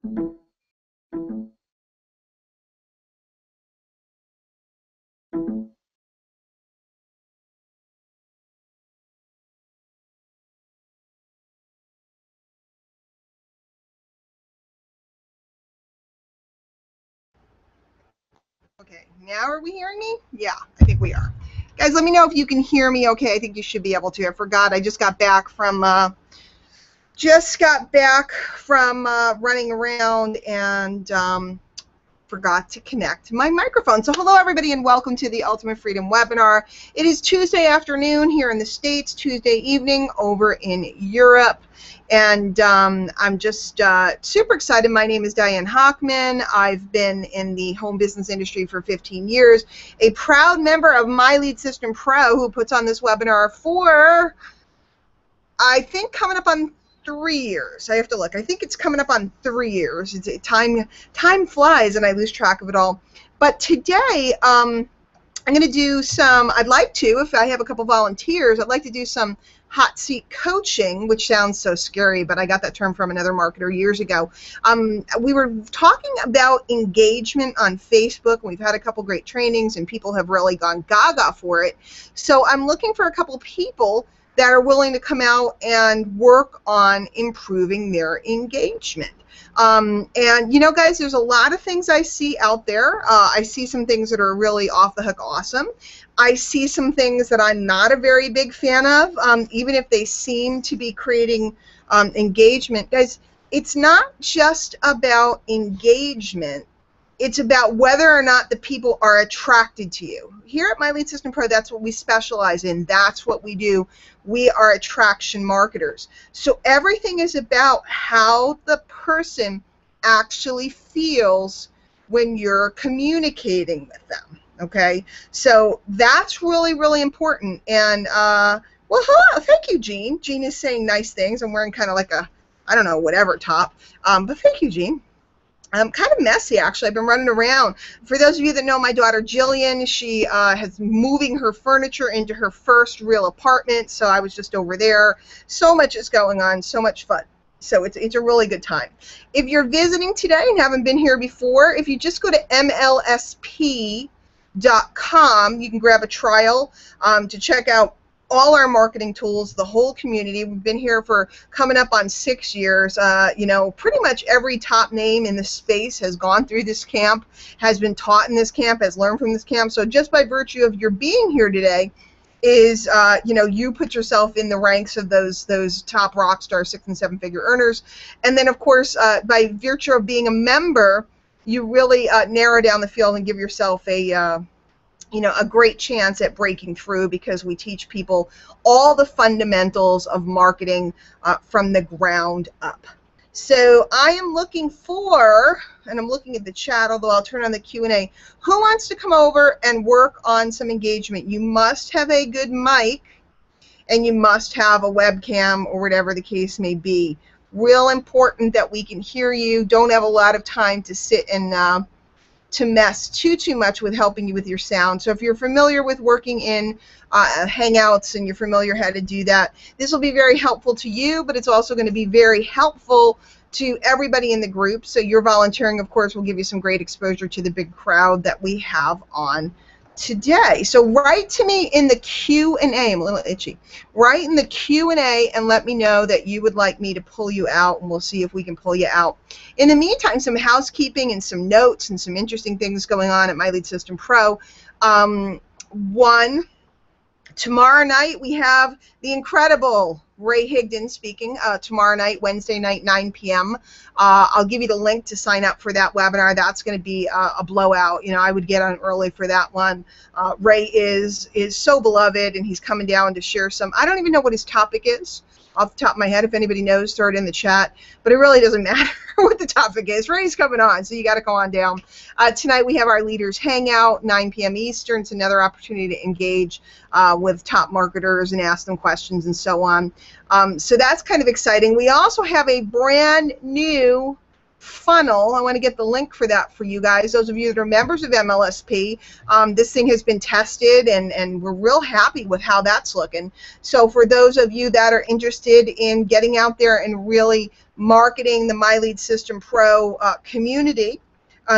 Okay, now are we hearing me? Yeah, I think we are. Guys, let me know if you can hear me okay. I think you should be able to. I forgot. I just got back from running around and forgot to connect my microphone. So hello everybody and welcome to the Ultimate Freedom webinar. It is Tuesday afternoon here in the States, Tuesday evening over in Europe. And I'm just super excited. My name is Diane Hochman. I've been in the home business industry for 15 years, a proud member of My Lead System Pro, who puts on this webinar for, I think, coming up on 3 years. I have to look. I think it's coming up on 3 years. Time flies and I lose track of it all. But today, I'm going to do some, I'd like to, if I have a couple volunteers, I'd like to do some hot seat coaching, which sounds so scary, but I got that term from another marketer years ago. We were talking about engagement on Facebook, and we've had a couple great trainings, and people have really gone gaga for it. So I'm looking for a couple people that are willing to come out and work on improving their engagement. And you know, guys, there's a lot of things I see out there. I see some things that are really off the hook awesome. I see some things that I'm not a very big fan of, even if they seem to be creating engagement. Guys, it's not just about engagement. It's about whether or not the people are attracted to you. Here at My Lead System Pro, that's what we specialize in. That's what we do. We are attraction marketers. So everything is about how the person actually feels when you're communicating with them. Okay? So that's really, really important. And, well, hello. Thank you, Jean. Jean is saying nice things. I'm wearing kind of like a, I don't know, whatever top. But thank you, Jean. I'm kind of messy, actually. I've been running around. For those of you that know my daughter Jillian, she has moving her furniture into her first real apartment, so I was just over there. So much is going on, so much fun. So it's a really good time. If you're visiting today and haven't been here before, if you just go to MLSP.com, you can grab a trial to check out all our marketing tools, the whole community. We've been here for coming up on 6 years. You know, pretty much every top name in the space has gone through this camp, has been taught in this camp, has learned from this camp. So just by virtue of your being here today is, you know, you put yourself in the ranks of those top rock star 6- and 7-figure earners. And then, of course, by virtue of being a member, you really narrow down the field and give yourself a you know, a great chance at breaking through, because we teach people all the fundamentals of marketing from the ground up. So I am looking for, and I'm looking at the chat, although I'll turn on the Q&A, who wants to come over and work on some engagement? You must have a good mic, and you must have a webcam or whatever the case may be. Real important that we can hear you. Don't have a lot of time to sit and to mess too much with helping you with your sound. So if you're familiar with working in Hangouts and you're familiar how to do that, this will be very helpful to you, but it's also going to be very helpful to everybody in the group. So your volunteering, of course, will give you some great exposure to the big crowd that we have on today. So write to me in the Q&A. I'm a little itchy. Write in the Q&A and let me know that you would like me to pull you out, and we'll see if we can pull you out. In the meantime, some housekeeping and some notes and some interesting things going on at My Lead System Pro. One, tomorrow night we have the incredible Ray Higdon speaking tomorrow night, Wednesday night, 9 p.m. I'll give you the link to sign up for that webinar. That's going to be a blowout. You know, I would get on early for that one. Ray is so beloved, and he's coming down to share some, I don't even know what his topic is off the top of my head. If anybody knows, throw it in the chat. But it really doesn't matter what the topic is. Ray's coming on, so you got to go on down. Tonight we have our Leaders Hangout, 9 p.m. Eastern. It's another opportunity to engage with top marketers and ask them questions and so on. So that's kind of exciting. We also have a brand new funnel. I want to get the link for that for you guys. Those of you that are members of MLSP, this thing has been tested, and we're real happy with how that's looking. So for those of you that are interested in getting out there and really marketing the My Lead System Pro community,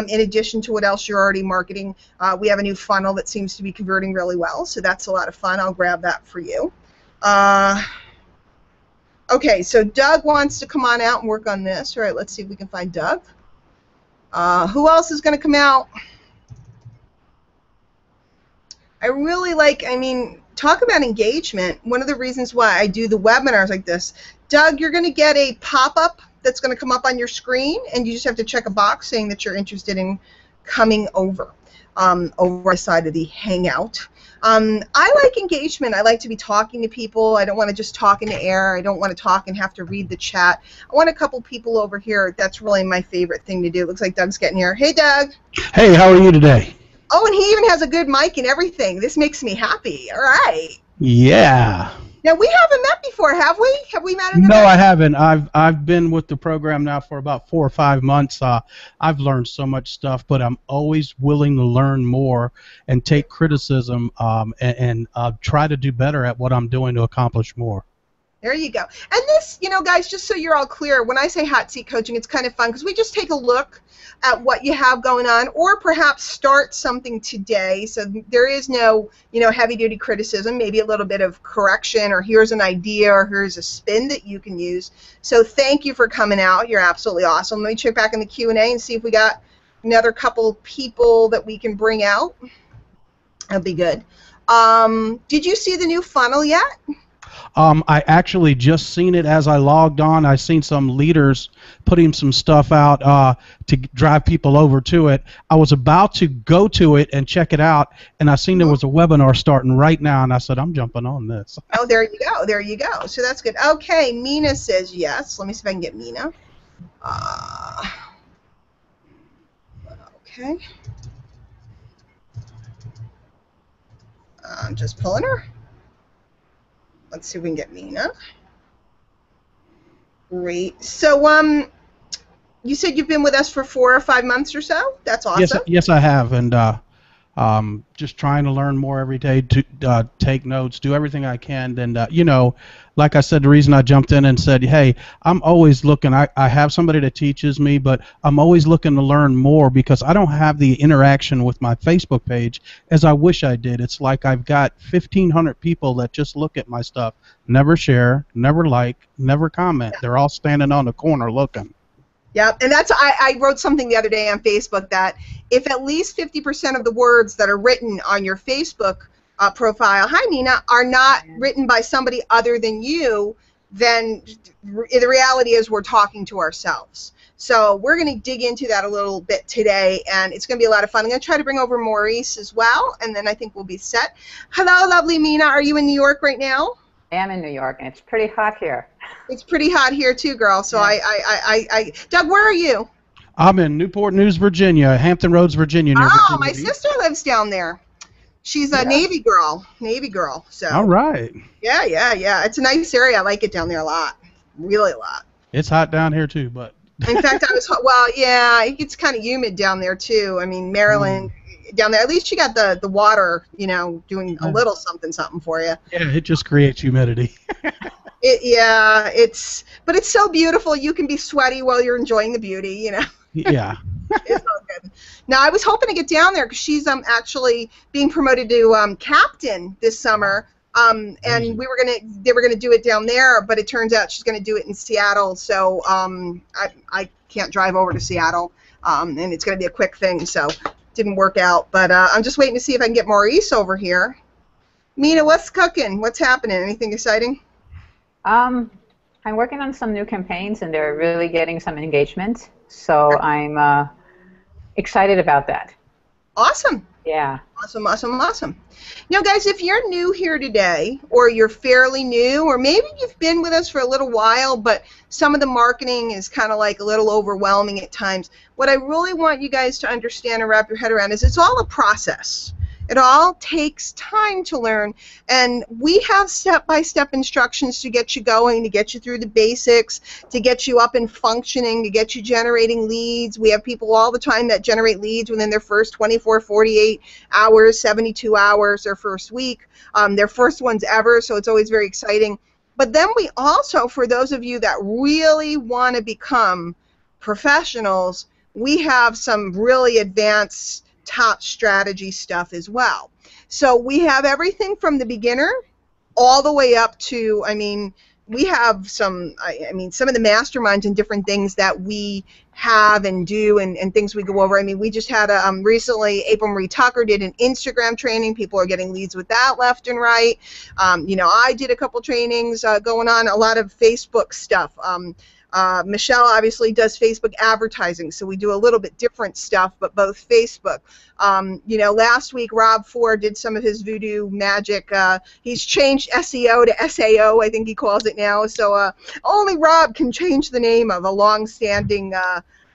in addition to what else you're already marketing, we have a new funnel that seems to be converting really well, so that's a lot of fun. I'll grab that for you. Okay, so Doug wants to come on out and work on this. All right, let's see if we can find Doug. Who else is going to come out? I really like, I mean, talk about engagement. One of the reasons why I do the webinars like this, Doug, you're going to get a pop-up that's going to come up on your screen, and you just have to check a box saying that you're interested in coming over the side of the Hangout. I like engagement. I like to be talking to people. I don't want to just talk in the air. I don't want to talk and have to read the chat. I want a couple people over here. That's really my favorite thing to do. Looks like Doug's getting here. Hey, Doug. Hey, how are you today? Oh, and he even has a good mic and everything. This makes me happy. All right. Yeah. Now, we haven't met before, have we? Have we met in the No, I haven't. I've been with the program now for about 4 or 5 months. I've learned so much stuff, but I'm always willing to learn more and take criticism and try to do better at what I'm doing to accomplish more. There you go. And this, you know, guys, just so you're all clear, when I say hot seat coaching, it's kind of fun because we just take a look at what you have going on, or perhaps start something today. So there is no, you know, heavy-duty criticism, maybe a little bit of correction, or here's an idea, or here's a spin that you can use. So thank you for coming out. You're absolutely awesome. Let me check back in the Q&A and see if we got another couple people that we can bring out. That'd be good. Did you see the new funnel yet? I actually just seen it as I logged on. I seen some leaders putting some stuff out to drive people over to it. I was about to go to it and check it out, and I seen there was a webinar starting right now, and I said, I'm jumping on this. Oh, there you go. There you go. So that's good. Okay, Mina says yes. Let me see if I can get Mina. Okay. I'm just pulling her. Let's see if we can get Mina. Great. So, you said you've been with us for 4 or 5 months or so? That's awesome. Yes, I have, and just trying to learn more every day, to take notes, do everything I can. And, you know, like I said, the reason I jumped in and said, hey, I'm always looking. I have somebody that teaches me, but I'm always looking to learn more because I don't have the interaction with my Facebook page as I wish I did. It's like I've got 1,500 people that just look at my stuff, never share, never like, never comment. They're all standing on the corner looking. Yeah, and that's I wrote something the other day on Facebook that if at least 50% of the words that are written on your Facebook profile, hi Nina, are not written by somebody other than you, then the reality is we're talking to ourselves. So we're going to dig into that a little bit today, and it's going to be a lot of fun. I'm going to try to bring over Maurice as well, and then I think we'll be set. Hello, lovely Mina. Are you in New York right now? I am in New York, and it's pretty hot here. It's pretty hot here too, girl. So yeah. Doug, where are you? I'm in Newport News, Virginia, Hampton Roads, Virginia. Near Virginia my sister lives down there. She's a Navy girl. So. All right. Yeah. It's a nice area. I like it down there a lot. Really a lot. It's hot down here too, but. In fact, it gets kind of humid down there too. I mean, Maryland. Down there, at least you got the water, you know, doing a little something for you. Yeah, it just creates humidity. But it's so beautiful. You can be sweaty while you're enjoying the beauty, you know. Yeah. It's all good. Now I was hoping to get down there because she's actually being promoted to captain this summer. And they were gonna do it down there, but it turns out she's gonna do it in Seattle. So I can't drive over to Seattle, and it's gonna be a quick thing. So. Didn't work out, but I'm just waiting to see if I can get Maurice over here. Mina, what's cooking? What's happening? Anything exciting? I'm working on some new campaigns, and they're really getting some engagement. So I'm excited about that. Awesome. Yeah. Awesome. Now, guys, if you're new here today, or you're fairly new, or maybe you've been with us for a little while, but some of the marketing is kind of like a little overwhelming at times, what I really want you guys to understand and wrap your head around is it's all a process. It all takes time to learn, and we have step-by-step instructions to get you going, to get you through the basics, to get you up and functioning, to get you generating leads. We have people all the time that generate leads within their first 24, 48 hours, 72 hours, their first week, their first ones ever, so it's always very exciting. But then we also, for those of you that really want to become professionals, we have some really advanced top strategy stuff as well. So we have everything from the beginner all the way up to, I mean, we have some, some of the masterminds and different things that we have and do and things we go over. I mean, we just had a, recently, April Marie Tucker did an Instagram training. People are getting leads with that left and right. You know, I did a couple trainings going on, a lot of Facebook stuff. Michelle obviously does Facebook advertising, so we do a little bit different stuff, but both Facebook. You know, last week Rob Ford did some of his voodoo magic. He's changed SEO to SAO, I think he calls it now. So only Rob can change the name of a long-standing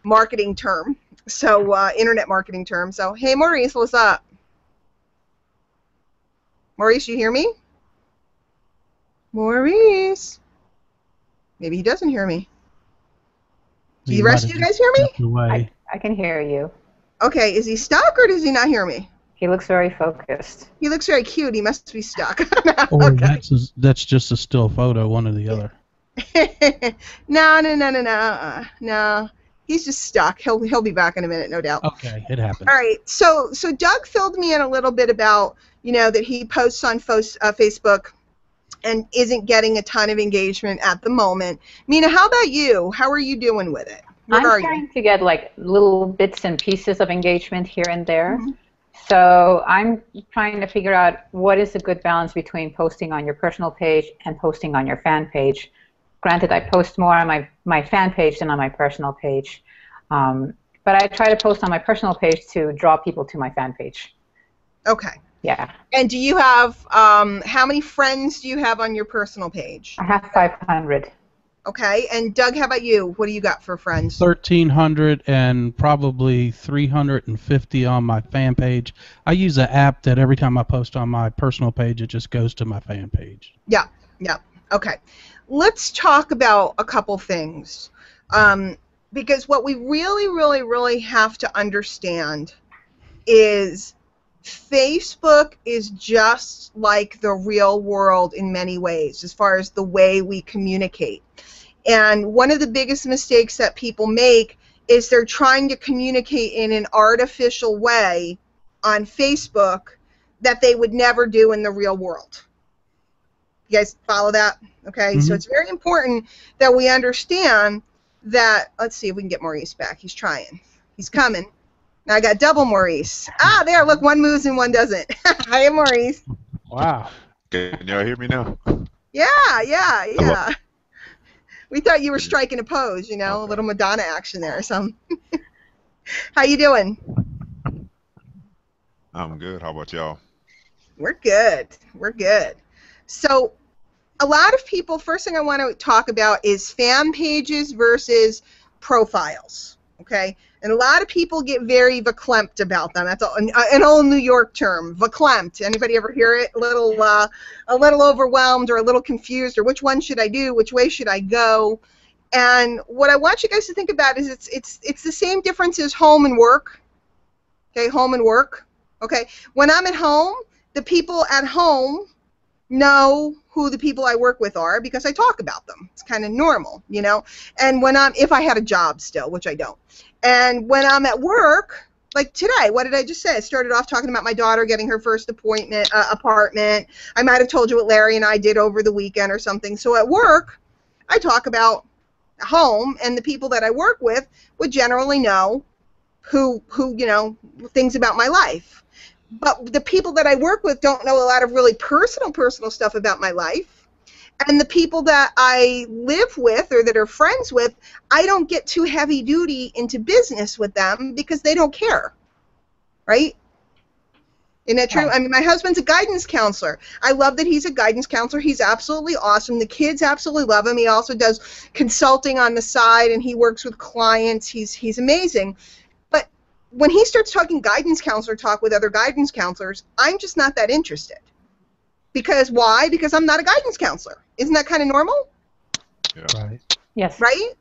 marketing term, so internet marketing term. So hey, Maurice, what's up? Maurice, you hear me? Maurice? Maybe he doesn't hear me. Do the rest of you guys hear me? I can hear you. Okay, is he stuck or does he not hear me? He looks very focused. He looks very cute. He must be stuck. Or Okay. that's just a still photo, one or the other. No. He's just stuck. He'll be back in a minute, no doubt. Okay, it happened. All right. So Doug filled me in a little bit about, you know, that he posts on Facebook and isn't getting a ton of engagement at the moment. Mina, how about you? How are you doing with it? I'm trying to get like little bits and pieces of engagement here and there. Mm-hmm. So I'm trying to figure out what is a good balance between posting on your personal page and posting on your fan page. Granted, I post more on my fan page than on my personal page. But I try to post on my personal page to draw people to my fan page. Okay. Yeah. And do you have, how many friends do you have on your personal page? I have 500. Okay. And Doug, how about you? What do you got for friends? 1,300 and probably 350 on my fan page. I use an app that every time I post on my personal page, it just goes to my fan page. Yeah. Okay. Let's talk about a couple things. Because what we really have to understand is Facebook is just like the real world in many ways as far as the way we communicate. And one of the biggest mistakes that people make is they're trying to communicate in an artificial way on Facebook that they would never do in the real world. You guys follow that? Okay, Mm-hmm. So it's very important that we understand that, let's see if we can get Maurice back. He's trying. He's coming. Now I got double Maurice. Ah, there, look, one moves and one doesn't. Hi, Maurice. Wow. Can y'all hear me now? Yeah. Hello. We thought you were striking a pose, you know, a little Madonna action there or something. How you doing? I'm good. How about y'all? We're good. So a lot of people, first thing I want to talk about is fan pages versus profiles, okay? And a lot of people get very verklempt about them. That's an old New York term, verklempt. Anybody ever hear it? A little overwhelmed or a little confused, or which one should I do? Which way should I go? And what I want you guys to think about is it's the same difference as home and work. Okay, home and work. Okay, when I'm at home, the people at home know who the people I work with are because I talk about them. It's kind of normal, you know. And if I had a job still, which I don't. And when I'm at work, like today, what did I just say? I started off talking about my daughter getting her first apartment. I might have told you what Larry and I did over the weekend or something. So at work, I talk about home, and the people that I work with would generally know who you know, things about my life. But the people that I work with don't know a lot of really personal stuff about my life. And the people that I live with or that are friends with, I don't get too heavy duty into business with them because they don't care, right? Isn't that true? I mean, my husband's a guidance counselor. I love that he's a guidance counselor. He's absolutely awesome. The kids absolutely love him. He also does consulting on the side, and he works with clients. He's amazing. But when he starts talking guidance counselor talk with other guidance counselors, I'm just not that interested. Because why? Because I'm not a guidance counselor. Isn't that kind of normal? Yeah. Right. Yes. Right?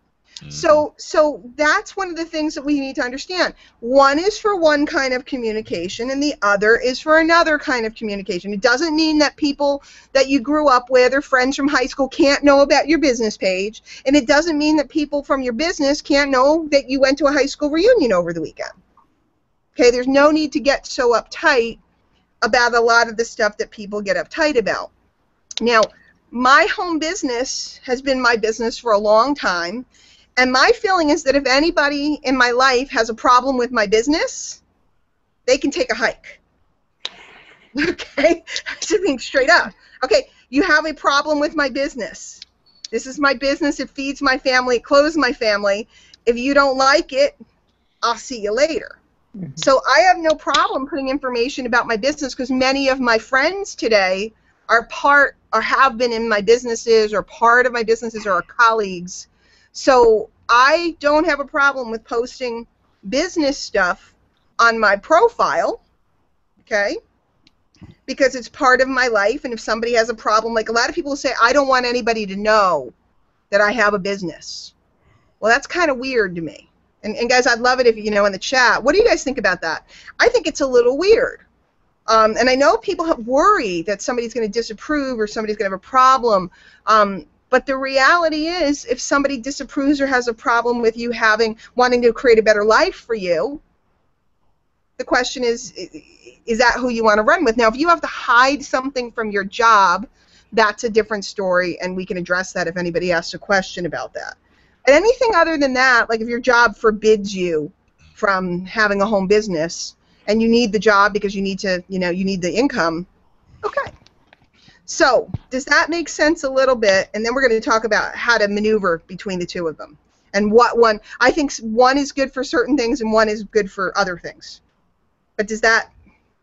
Mhm. So that's one of the things that we need to understand. One is for one kind of communication, and the other is for another kind of communication. It doesn't mean that people that you grew up with or friends from high school can't know about your business page, and it doesn't mean that people from your business can't know that you went to a high school reunion over the weekend. Okay, there's no need to get so uptight about a lot of the stuff that people get uptight about. Now, my home business has been my business for a long time. And my feeling is that if anybody in my life has a problem with my business, they can take a hike. Okay? Just being straight up. Okay, you have a problem with my business. This is my business. It feeds my family. It clothes my family. If you don't like it, I'll see you later. So I have no problem putting information about my business because many of my friends today are part or have been in my businesses or part of my businesses or are colleagues. So I don't have a problem with posting business stuff on my profile, okay, because it's part of my life. And if somebody has a problem, like a lot of people say, I don't want anybody to know that I have a business. Well, that's kind of weird to me. And guys, I'd love it if, you know, in the chat, what do you guys think about that? I think it's a little weird. And I know people worry that somebody's going to disapprove or somebody's going to have a problem. But the reality is, if somebody disapproves or has a problem with you wanting to create a better life for you, the question is that who you want to run with? Now, if you have to hide something from your job, that's a different story, and we can address that if anybody asks a question about that. And anything other than that, like if your job forbids you from having a home business and you need the job because you need to, you know, you need the income, okay. So does that make sense a little bit? And then we're going to talk about how to maneuver between the two of them. And what one, I think one is good for certain things and one is good for other things. But does that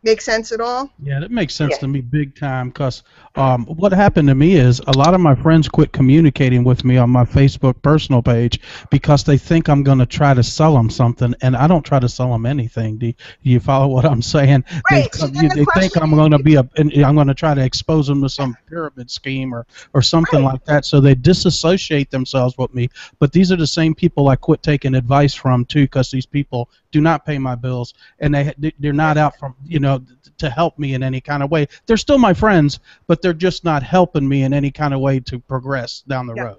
make sense at all? Yeah, that makes sense to me big time because what happened to me is a lot of my friends quit communicating with me on my Facebook personal page because they think I'm going to try to sell them something, and I don't try to sell them anything. Do you follow what I'm saying? Right. So then the They think question I'm going to I'm going to try to expose them to some pyramid scheme or something like that, so they disassociate themselves with me. But these are the same people I quit taking advice from too, because these people do not pay my bills, and they're not out from, you know, to help me in any kind of way. They're still my friends, but they're just not helping me in any kind of way to progress down the road.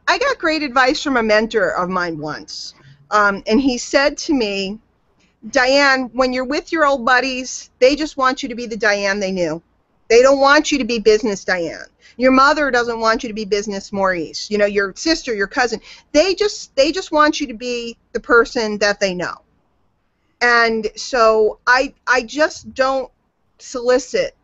I got great advice from a mentor of mine once, and he said to me, Diane, when you're with your old buddies, they just want you to be the Diane they knew. They don't want you to be business Diane. Your mother doesn't want you to be business Maurice. You know, your sister, your cousin. They just want you to be the person that they know. And so I just don't solicit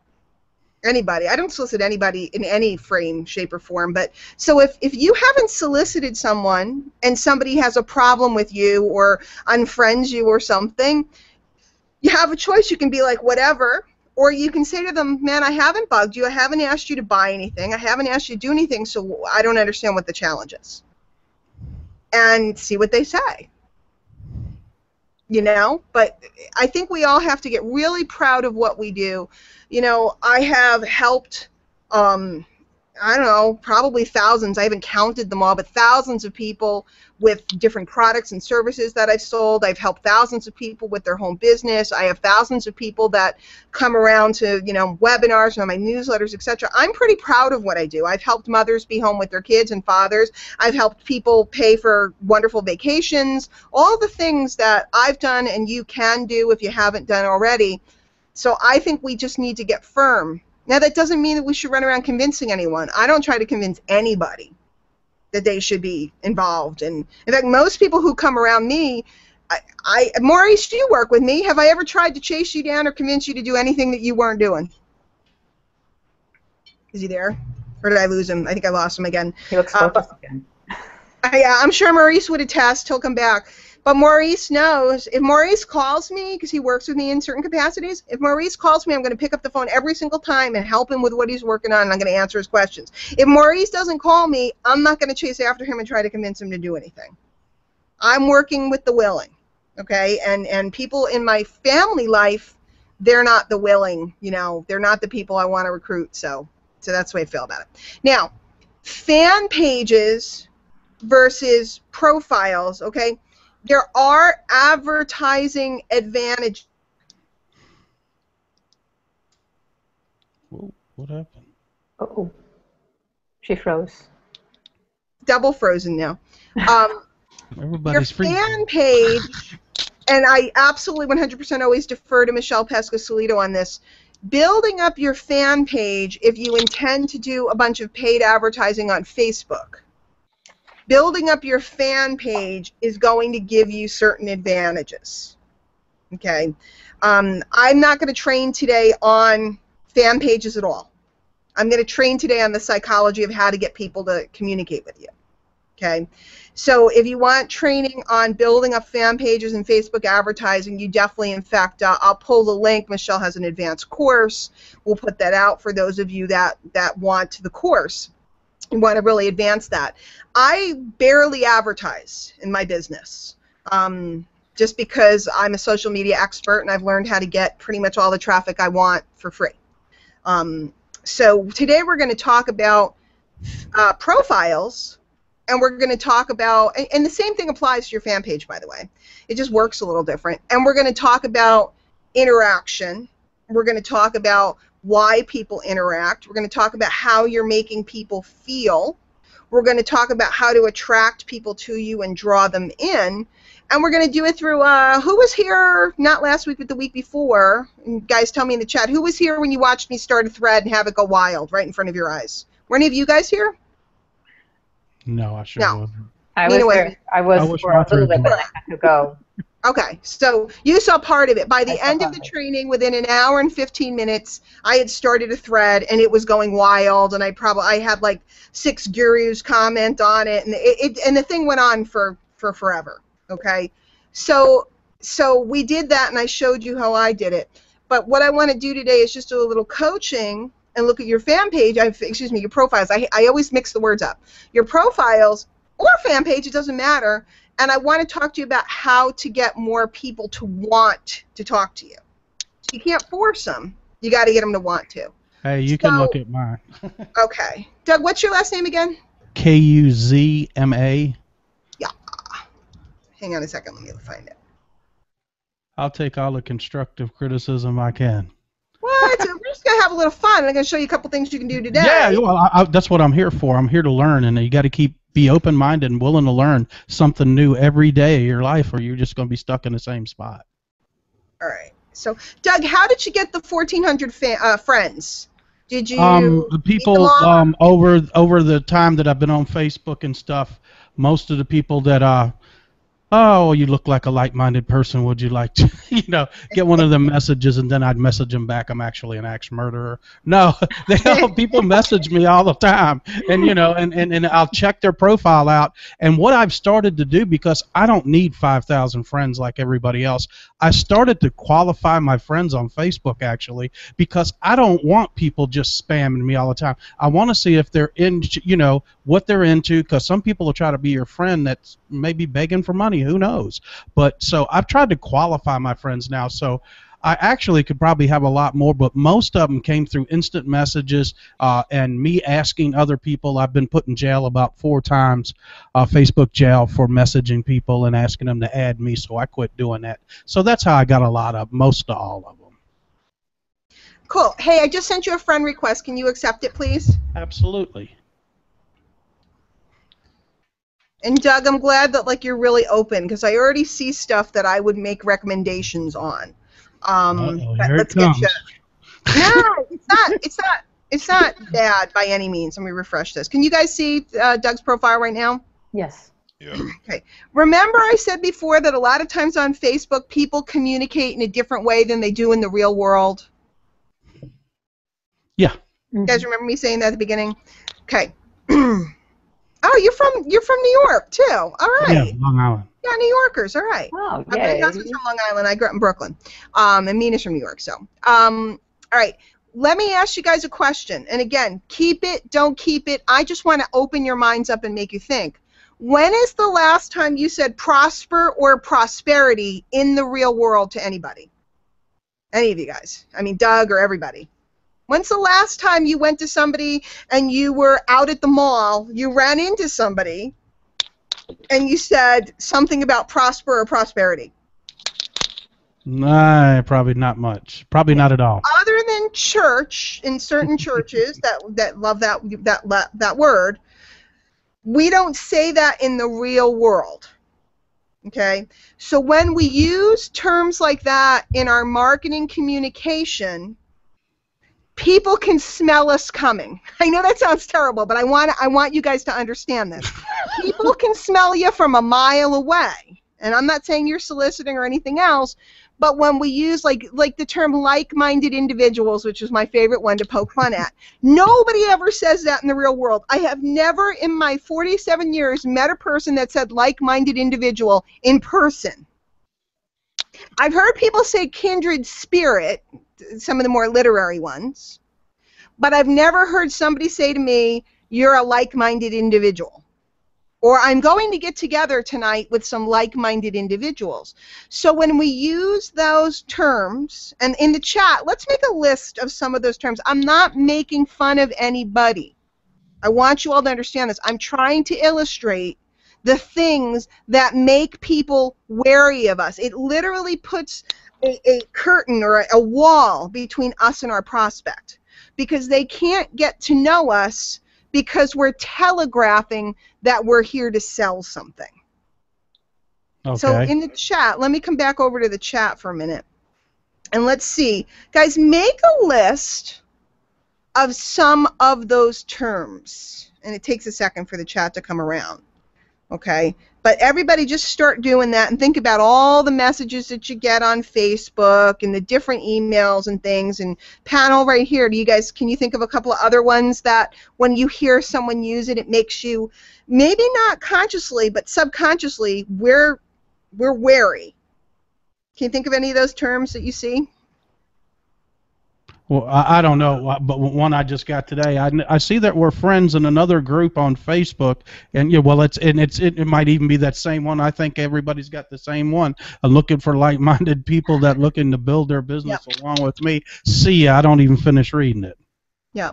anybody. I don't solicit anybody in any frame, shape, or form. But so if you haven't solicited someone and somebody has a problem with you or unfriends you or something, you have a choice. You can be like, whatever. Or you can say to them, man, I haven't bugged you. I haven't asked you to buy anything. I haven't asked you to do anything, so I don't understand what the challenge is. And see what they say. You know, but I think we all have to get really proud of what we do. You know, I have helped, I don't know, probably thousands, I haven't counted them all, but thousands of people with different products and services that I've sold. I've helped thousands of people with their home business. I have thousands of people that come around to, you know, webinars and my newsletters, etc. I'm pretty proud of what I do. I've helped mothers be home with their kids and fathers. I've helped people pay for wonderful vacations, all the things that I've done and you can do if you haven't done already. So I think we just need to get firm. Now, that doesn't mean that we should run around convincing anyone. I don't try to convince anybody that they should be involved. And in fact, most people who come around me, Maurice, you work with me. Have I ever tried to chase you down or convince you to do anything that you weren't doing? Is he there? Or did I lose him? I think I lost him again. He looks focused again. Yeah, I'm sure Maurice would attest. He'll come back. But Maurice knows, if Maurice calls me, because he works with me in certain capacities, if Maurice calls me, I'm going to pick up the phone every single time and help him with what he's working on, and I'm going to answer his questions. If Maurice doesn't call me, I'm not going to chase after him and try to convince him to do anything. I'm working with the willing, okay? And people in my family life, they're not the willing, they're not the people I want to recruit. So that's the way I feel about it. Now, fan pages versus profiles, okay? There are advertising advantages. Whoa, what happened? Oh, she froze. Double frozen now. Everybody's Your freezing. fan page, and I absolutely 100% always defer to Michelle Pesca-Solito on this, building up your fan page if you intend to do a bunch of paid advertising on Facebook. Building up your fan page is going to give you certain advantages. Okay? I'm not going to train today on fan pages at all. I'm going to train today on the psychology of how to get people to communicate with you. Okay? So if you want training on building up fan pages and Facebook advertising, you definitely, in fact, I'll pull the link. Michelle has an advanced course. We'll put that out for those of you that want the course and want to really advance that. I barely advertise in my business just because I'm a social media expert and I've learned how to get pretty much all the traffic I want for free. So today we're going to talk about profiles. And we're going to talk about, and the same thing applies to your fan page, by the way. It just works a little different. And we're going to talk about interaction. We're going to talk about why people interact. We're going to talk about how you're making people feel. We're going to talk about how to attract people to you and draw them in. And we're going to do it through, who was here, not last week, but the week before? And guys, tell me in the chat, who was here when you watched me start a thread and have it go wild right in front of your eyes? Were any of you guys here? No, I sure No. wasn't. I was there. I was for a little bit, then I had to go. Okay, so you saw part of it. By the end of the training, within an hour and 15 minutes, I had started a thread, and it was going wild, and I had like 6 gurus comment on it, and the thing went on for forever. Okay, so we did that, and I showed you how I did it. But what I want to do today is just do a little coaching and look at your fan page, your profiles. I always mix the words up. Your profiles or fan page, it doesn't matter. And I want to talk to you about how to get more people to want to talk to you. So you can't force them. You got to get them to want to. Hey, you can look at mine. Okay. Doug, what's your last name again? Kuzma. Yeah. Hang on a second. Let me find it. I'll take all the constructive criticism I can. What? We're just going to have a little fun. I'm going to show you a couple things you can do today. Yeah, well, that's what I'm here for. I'm here to learn, and you got to be open-minded and willing to learn something new every day of your life, or you're just going to be stuck in the same spot. All right. So, Doug, how did you get the 1,400 friends? Did you people over the time that I've been on Facebook and stuff, most of the people that oh, you look like a like-minded person. Would you like to, get one of them messages? And then I'd message them back. I'm actually an axe murderer. No, people message me all the time, and and I'll check their profile out. And what I've started to do, because I don't need 5,000 friends like everybody else, I started to qualify my friends on Facebook actually, because I don't want people just spamming me all the time. I want to see if they're into, what they're into, because some people will try to be your friend that's maybe begging for money. Who knows? But so I've tried to qualify my friends now. So I actually could probably have a lot more, but most of them came through instant messages and me asking other people. I've been put in jail about 4 times, Facebook jail, for messaging people and asking them to add me, so I quit doing that. So that's how I got most of all of them. Cool. Hey, I just sent you a friend request. Can you accept it, please? Absolutely. And Doug, I'm glad that you're really open, because I already see stuff that I would make recommendations on. Here it comes. No, it's not bad by any means. Let me refresh this. Can you guys see Doug's profile right now? Yes. Yeah. Okay. Remember I said before that a lot of times on Facebook people communicate in a different way than they do in the real world? Yeah. You guys remember me saying that at the beginning? Okay. Oh, you're from New York too. All right. Yeah, Long Island. Yeah, New Yorkers. All right. Oh, My yay. husband's from Long Island. I grew up in Brooklyn. And Mina's from New York. So, all right. Let me ask you guys a question. And again, keep it, don't keep it. I just want to open your minds up and make you think. When is the last time you said prosper or prosperity in the real world to anybody? Any of you guys? I mean, Doug or everybody. When's the last time you went to somebody and you were out at the mall, you ran into somebody, and you said something about prosper or prosperity? Nah, probably not much. Probably not at all. Other than church, in certain churches that love that word, we don't say that in the real world. Okay? So when we use terms like that in our marketing communication, people can smell us coming. I know that sounds terrible, but I want you guys to understand this. People can smell you from a mile away. And I'm not saying you're soliciting or anything else, but when we use like the term like-minded individuals, which is my favorite one to poke fun at, nobody ever says that in the real world. I have never in my 47 years met a person that said like-minded individual in person. I've heard people say kindred spirit, some of the more literary ones, but I've never heard somebody say to me, you're a like-minded individual. Or I'm going to get together tonight with some like-minded individuals. So when we use those terms, and in the chat, let's make a list of some of those terms. I'm not making fun of anybody. I want you all to understand this. I'm trying to illustrate the things that make people wary of us. It literally puts a curtain or a wall between us and our prospect, because they can't get to know us because we're telegraphing that we're here to sell something. Okay. So in the chat, let me come back over to the chat for a minute. And let's see. Guys, make a list of some of those terms. And it takes a second for the chat to come around. Okay? But everybody just start doing that and think about all the messages that you get on Facebook and the different emails and things. And panel right here, can you think of a couple of other ones that when you hear someone use it, it makes you, maybe not consciously, but subconsciously, we're wary. Can you think of any of those terms that you see? Well, I don't know, but one I just got today. I see that we're friends in another group on Facebook, and yeah, well, it might even be that same one. I think everybody's got the same one. I'm looking for like-minded people that looking to build their business along with me. See ya, I don't even finish reading it. Yeah,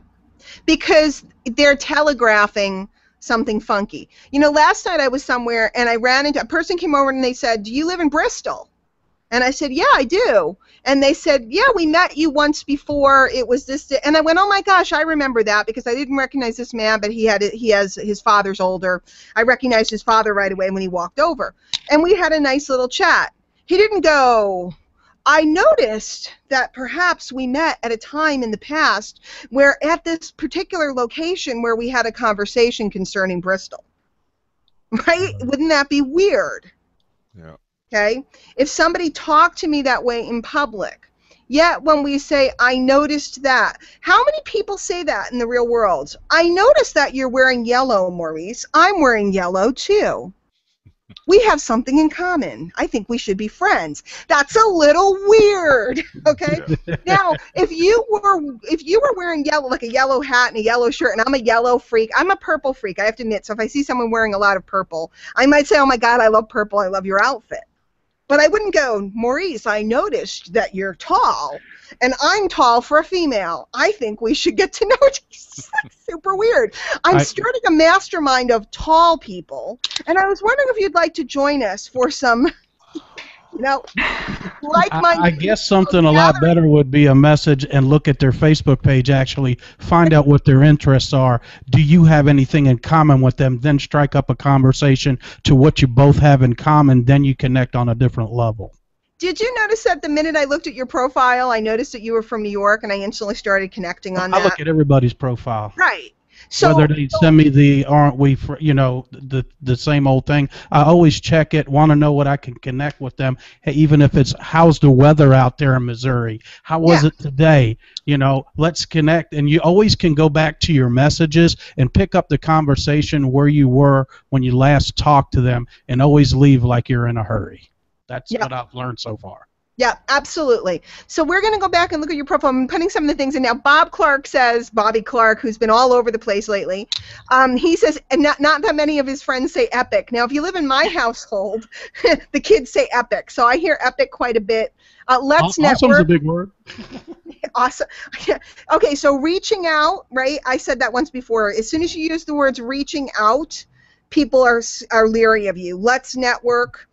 because they're telegraphing something funky. You know, last night I was somewhere and I ran into a person came over and they said, "Do you live in Bristol?" And I said, "Yeah, I do." And they said, "Yeah, we met you once before. It was this." And I went, "Oh my gosh, I remember that," because I didn't recognize this man, but he has his father's older. I recognized his father right away when he walked over, and we had a nice little chat. He didn't go, "I noticed that perhaps we met at a time in the past where at this particular location where we had a conversation concerning Bristol." Right? Wouldn't that be weird? Yeah. Okay? If somebody talked to me that way in public, yet when we say, "I noticed that," how many people say that in the real world? "I noticed that you're wearing yellow, Maurice. I'm wearing yellow too. We have something in common. I think we should be friends." That's a little weird, okay? Now, if you were wearing yellow, like a yellow hat and a yellow shirt, and I'm a yellow freak, I'm a purple freak, I have to admit. So if I see someone wearing a lot of purple, I might say, "Oh my God, I love purple. I love your outfit." But I wouldn't go, "Maurice, I noticed that you're tall, and I'm tall for a female. I think we should get to know each other." It's like super weird. I'm starting a mastermind of tall people, and I was wondering if you'd like to join us for some, like-minded. I guess something a lot better would be a message and look at their Facebook page, actually find out what their interests are. Do you have anything in common with them? Then strike up a conversation to what you both have in common. Then you connect on a different level. Did you notice that the minute I looked at your profile, I noticed that you were from New York, and I instantly started connecting on that? I look at everybody's profile. Right. So, whether they send me the "aren't we," the same old thing, I always check it. Want to know what I can connect with them, even if it's how's the weather out there in Missouri? How was it today? Let's connect. And you always can go back to your messages and pick up the conversation where you were when you last talked to them, and always leave like you're in a hurry. That's what I've learned so far. Yeah, absolutely. So we're going to go back and look at your profile. I'm putting some of the things in now. Bob Clark says, Bobby Clark, who's been all over the place lately, he says, and not that many of his friends say epic. Now, if you live in my household, the kids say epic. So I hear epic quite a bit. Let's Awesome's network. a big word. Awesome. Okay, so reaching out, right? I said that once before. As soon as you use the words reaching out, people are leery of you. Let's network.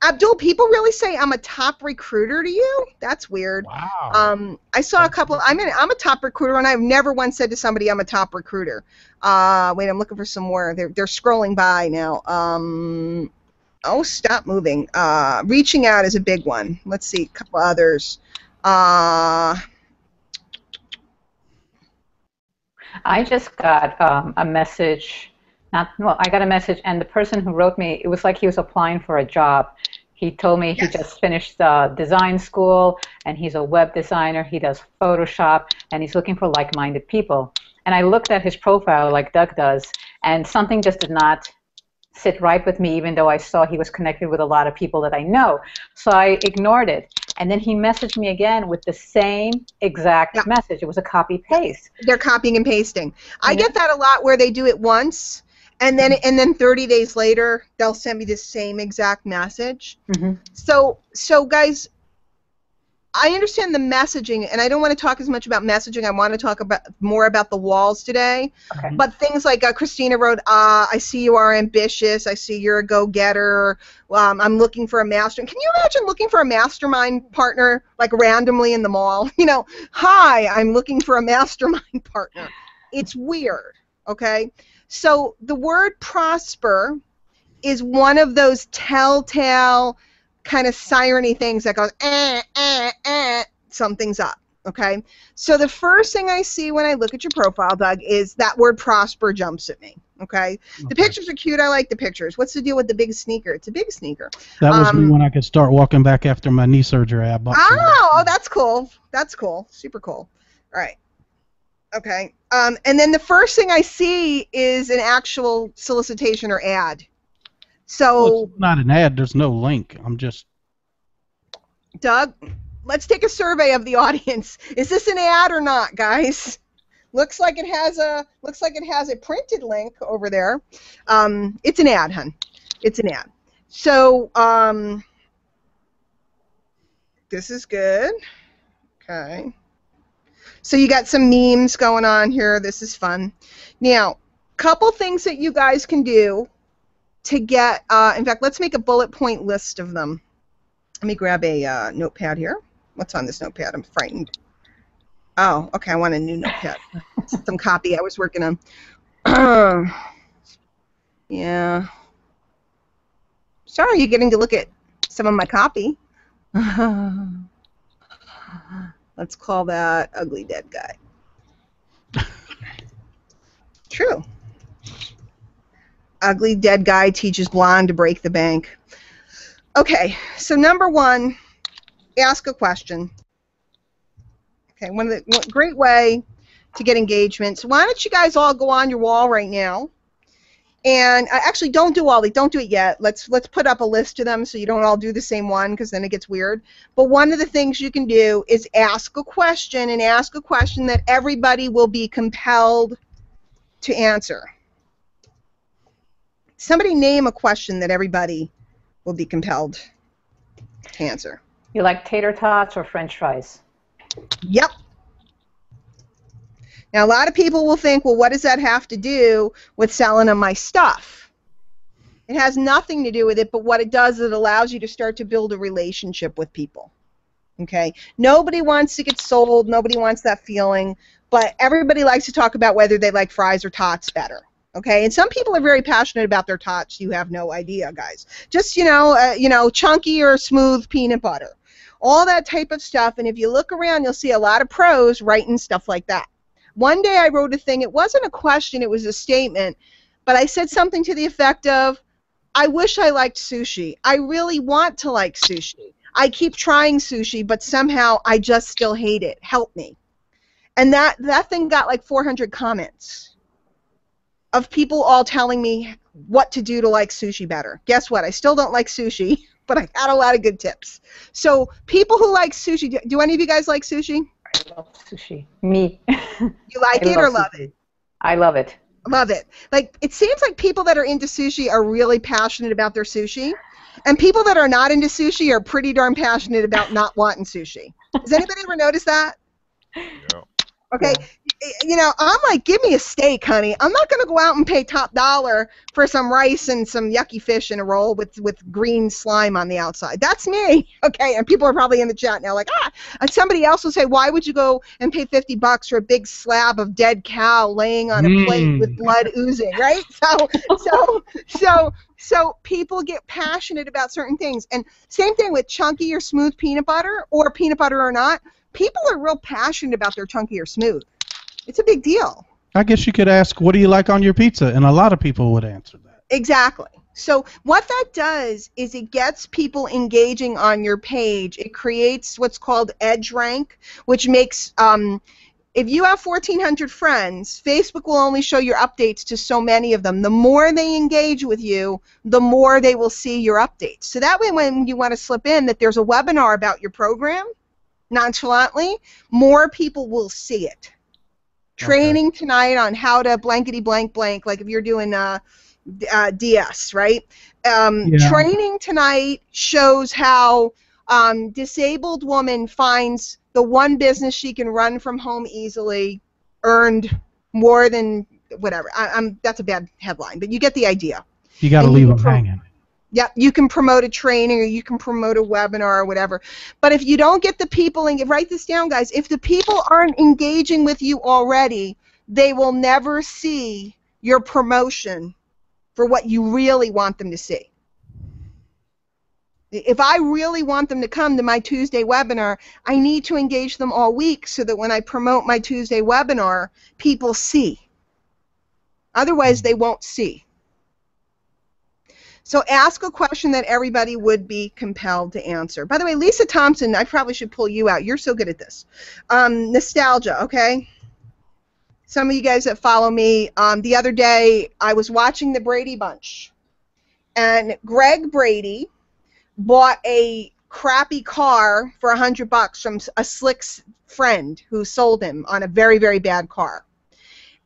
Abdul, people really say I'm a top recruiter to you? That's weird. Wow. I saw a couple. I'm a top recruiter, and I've never once said to somebody I'm a top recruiter. Wait, I'm looking for some more. They're scrolling by now. Oh, stop moving. Reaching out is a big one. Let's see, a couple others. I just got a message. I got a message, and the person who wrote me, it was like he was applying for a job. He told me he just finished design school, and he's a web designer. He does Photoshop, and he's looking for like-minded people. And I looked at his profile like Doug does, and something just did not sit right with me, even though I saw he was connected with a lot of people that I know. So I ignored it. And then he messaged me again with the same exact message. It was a copy-paste. They're copying and pasting. I get that a lot where they do it once, and then 30 days later, they'll send me the same exact message. Mm-hmm. So guys, I understand the messaging, and I don't want to talk as much about messaging. I want to talk more about the walls today. Okay. But things like Christina wrote, I see you are ambitious. I see you're a go-getter. I'm looking for a master. Can you imagine looking for a mastermind partner, like randomly in the mall? You know, hi, I'm looking for a mastermind partner. It's weird, okay? So the word prosper is one of those telltale kind of siren-y things that goes, something's up, okay? So the first thing I see when I look at your profile, Doug, is that word prosper jumps at me, okay? The pictures are cute. I like the pictures. What's the deal with the big sneaker? It's a big sneaker. That was me when I could start walking back after my knee surgery. I bought some. Oh, that's cool. That's cool. Super cool. All right. Okay. And then the first thing I see is an actual solicitation or ad. So Well, it's not an ad. There's no link. I'm just. Doug, let's take a survey of the audience. Is this an ad or not, guys? Looks like it has a printed link over there. It's an ad, hun. It's an ad. So this is good. Okay. So you got some memes going on here. This is fun. Now, couple things that you guys can do to get, in fact, let's make a bullet point list of them. Let me grab a notepad here. What's on this notepad? I'm frightened. Oh, okay, I want a new notepad. Some copy I was working on. Yeah. Sorry, you're getting to look at some of my copy. Let's call that Ugly Dead Guy. True. Ugly Dead Guy teaches blonde to break the bank. Okay, so number one, ask a question. Okay, one great way to get engagement. So why don't you guys all go on your wall right now? And actually, don't do all these. Don't do it yet. Let's put up a list of them so you don't all do the same one, because then it gets weird. But one of the things you can do is ask a question, and ask a question that everybody will be compelled to answer. Somebody name a question that everybody will be compelled to answer. You like tater tots or French fries? Yep. Now, a lot of people will think, well, what does that have to do with selling them my stuff? It has nothing to do with it, but what it does is it allows you to start to build a relationship with people. Okay? Nobody wants to get sold. Nobody wants that feeling, but everybody likes to talk about whether they like fries or tots better. Okay? And some people are very passionate about their tots. You have no idea, guys. Just, chunky or smooth peanut butter. All that type of stuff, and if you look around, you'll see a lot of pros writing stuff like that. One day I wrote a thing, it wasn't a question, it was a statement, but I said something to the effect of, I wish I liked sushi. I really want to like sushi. I keep trying sushi, but somehow I just still hate it. Help me. And that thing got like 400 comments of people all telling me what to do to like sushi better. Guess what? I still don't like sushi, but I had a lot of good tips. So people who like sushi, do any of you guys like sushi? I love sushi. Me. You like it or love it? I love it. Love it. Like, it seems like people that are into sushi are really passionate about their sushi, and people that are not into sushi are pretty darn passionate about not wanting sushi. Has anybody ever noticed that? Yeah. Okay, you know, I'm like, give me a steak, honey. I'm not going to go out and pay top dollar for some rice and some yucky fish in a roll with green slime on the outside. That's me, okay? And people are probably in the chat now like, and somebody else will say, why would you go and pay $50 for a big slab of dead cow laying on a plate with blood oozing, right? So people get passionate about certain things. And same thing with chunky or smooth peanut butter, or peanut butter or not. People are real passionate about their chunky or smooth. It's a big deal. I guess you could ask, what do you like on your pizza? And a lot of people would answer that. Exactly. So what that does is it gets people engaging on your page. It creates what's called edge rank, which makes, if you have 1,400 friends, Facebook will only show your updates to so many of them. The more they engage with you, the more they will see your updates. So that way when you want to slip in that there's a webinar about your program, nonchalantly, more people will see it. Training tonight on how to blankety blank blank, like if you're doing DS, right? Training tonight shows how disabled woman finds the one business she can run from home easily, earned more than whatever. That's a bad headline, but you get the idea. You got to leave them hanging. Yeah, you can promote a training or you can promote a webinar or whatever. But if you don't get the people, and write this down, guys, if the people aren't engaging with you already, they will never see your promotion for what you really want them to see. If I really want them to come to my Tuesday webinar, I need to engage them all week so that when I promote my Tuesday webinar, people see. Otherwise, they won't see. So ask a question that everybody would be compelled to answer. By the way, Lisa Thompson, I probably should pull you out. You're so good at this. Nostalgia, okay? Some of you guys that follow me, the other day I was watching the Brady Bunch, and Greg Brady bought a crappy car for $100 from a slick friend who sold him on a very, very bad car.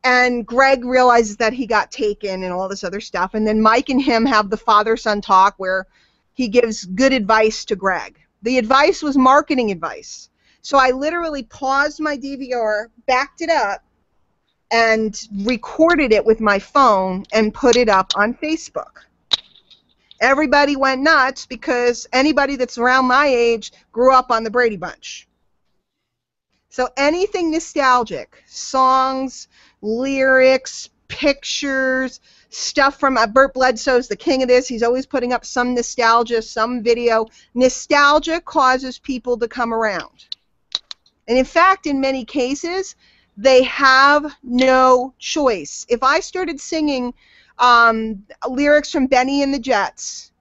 And Greg realizes that he got taken and all this other stuff. And then Mike and him have the father-son talk where he gives good advice to Greg. The advice was marketing advice. So I literally paused my DVR, backed it up, and recorded it with my phone and put it up on Facebook. Everybody went nuts because anybody that's around my age grew up on the Brady Bunch. So anything nostalgic, songs, lyrics, pictures, stuff from Burt Bledsoe's the king of this. He's always putting up some nostalgia, some video. Nostalgia causes people to come around. And in fact, in many cases, they have no choice. If I started singing lyrics from Benny and the Jets,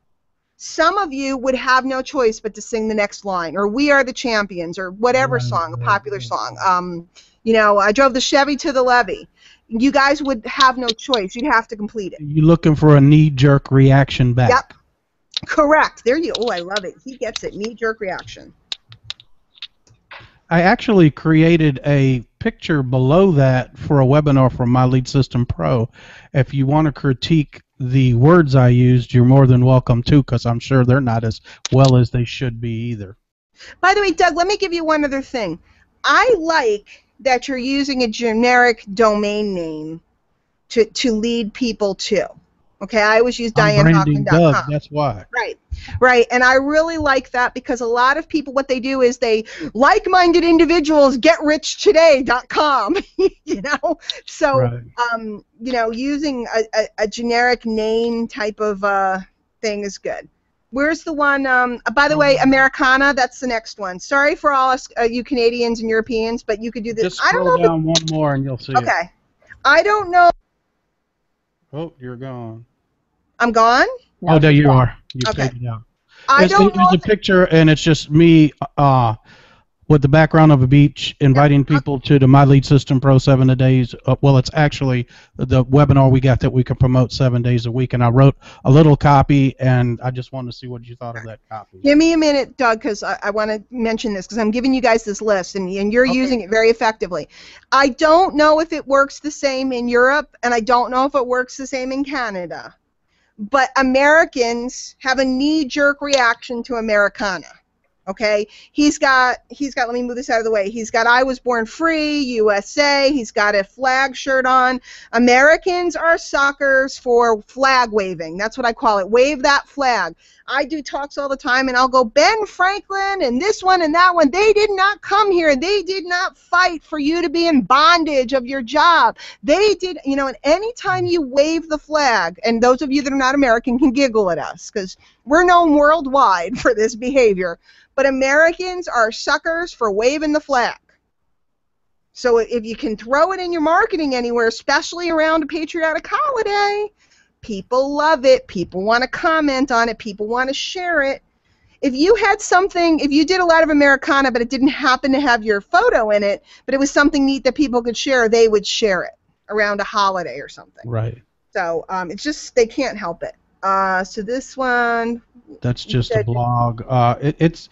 some of you would have no choice but to sing the next line, or We Are the Champions, or whatever song, a popular song. You know, I drove the Chevy to the levee. You guys would have no choice. You'd have to complete it. You're looking for a knee-jerk reaction back. Yep. Correct. There you. Oh, I love it. He gets it. Knee-jerk reaction. I actually created a picture below that for a webinar from My Lead System Pro. If you want to critique the words I used, you're more than welcome to, because I'm sure they're not as well as they should be either. By the way, Doug, let me give you one other thing. I like that you're using a generic domain name to lead people to. Okay, I always use DianeHochman.com. That's why. Right, and I really like that because a lot of people, what they do is they like-minded individuals GetRichToday.com. You know, so you know, using a generic name type of thing is good. Where's the one? By the way, Americana. That's the next one. Sorry for all us, you Canadians and Europeans, but you could do this. Just scroll down one more and you'll see it. Okay, I don't know. Oh, you're gone. I'm gone? No, there you are. You faded out. I don't know. There's a picture, and it's just me with the background of a beach, inviting people to the My Lead System Pro 7 days. Well, it's actually the webinar we got that we can promote 7 days a week, and I wrote a little copy, and I just wanted to see what you thought of that copy. Give me a minute, Doug, because I want to mention this, because I'm giving you guys this list, and you're using it very effectively. I don't know if it works the same in Europe, and I don't know if it works the same in Canada, but Americans have a knee-jerk reaction to Americana. Okay, he's got, let me move this out of the way. He's got I was born free, USA. He's got a flag shirt on. Americans are suckers for flag waving. That's what I call it. Wave that flag. I do talks all the time, and I'll go, Ben Franklin and this one and that one, they did not come here. They did not fight for you to be in bondage of your job. They did, you know, and anytime you wave the flag, and those of you that are not American can giggle at us, because we're known worldwide for this behavior, but Americans are suckers for waving the flag. So if you can throw it in your marketing anywhere, especially around a patriotic holiday, people love it. People want to comment on it. People want to share it. If you had something, if you did a lot of Americana, but it didn't happen to have your photo in it, but it was something neat that people could share, they would share it around a holiday or something. Right. So it's just, they can't help it. So this one. That's just a blog. It's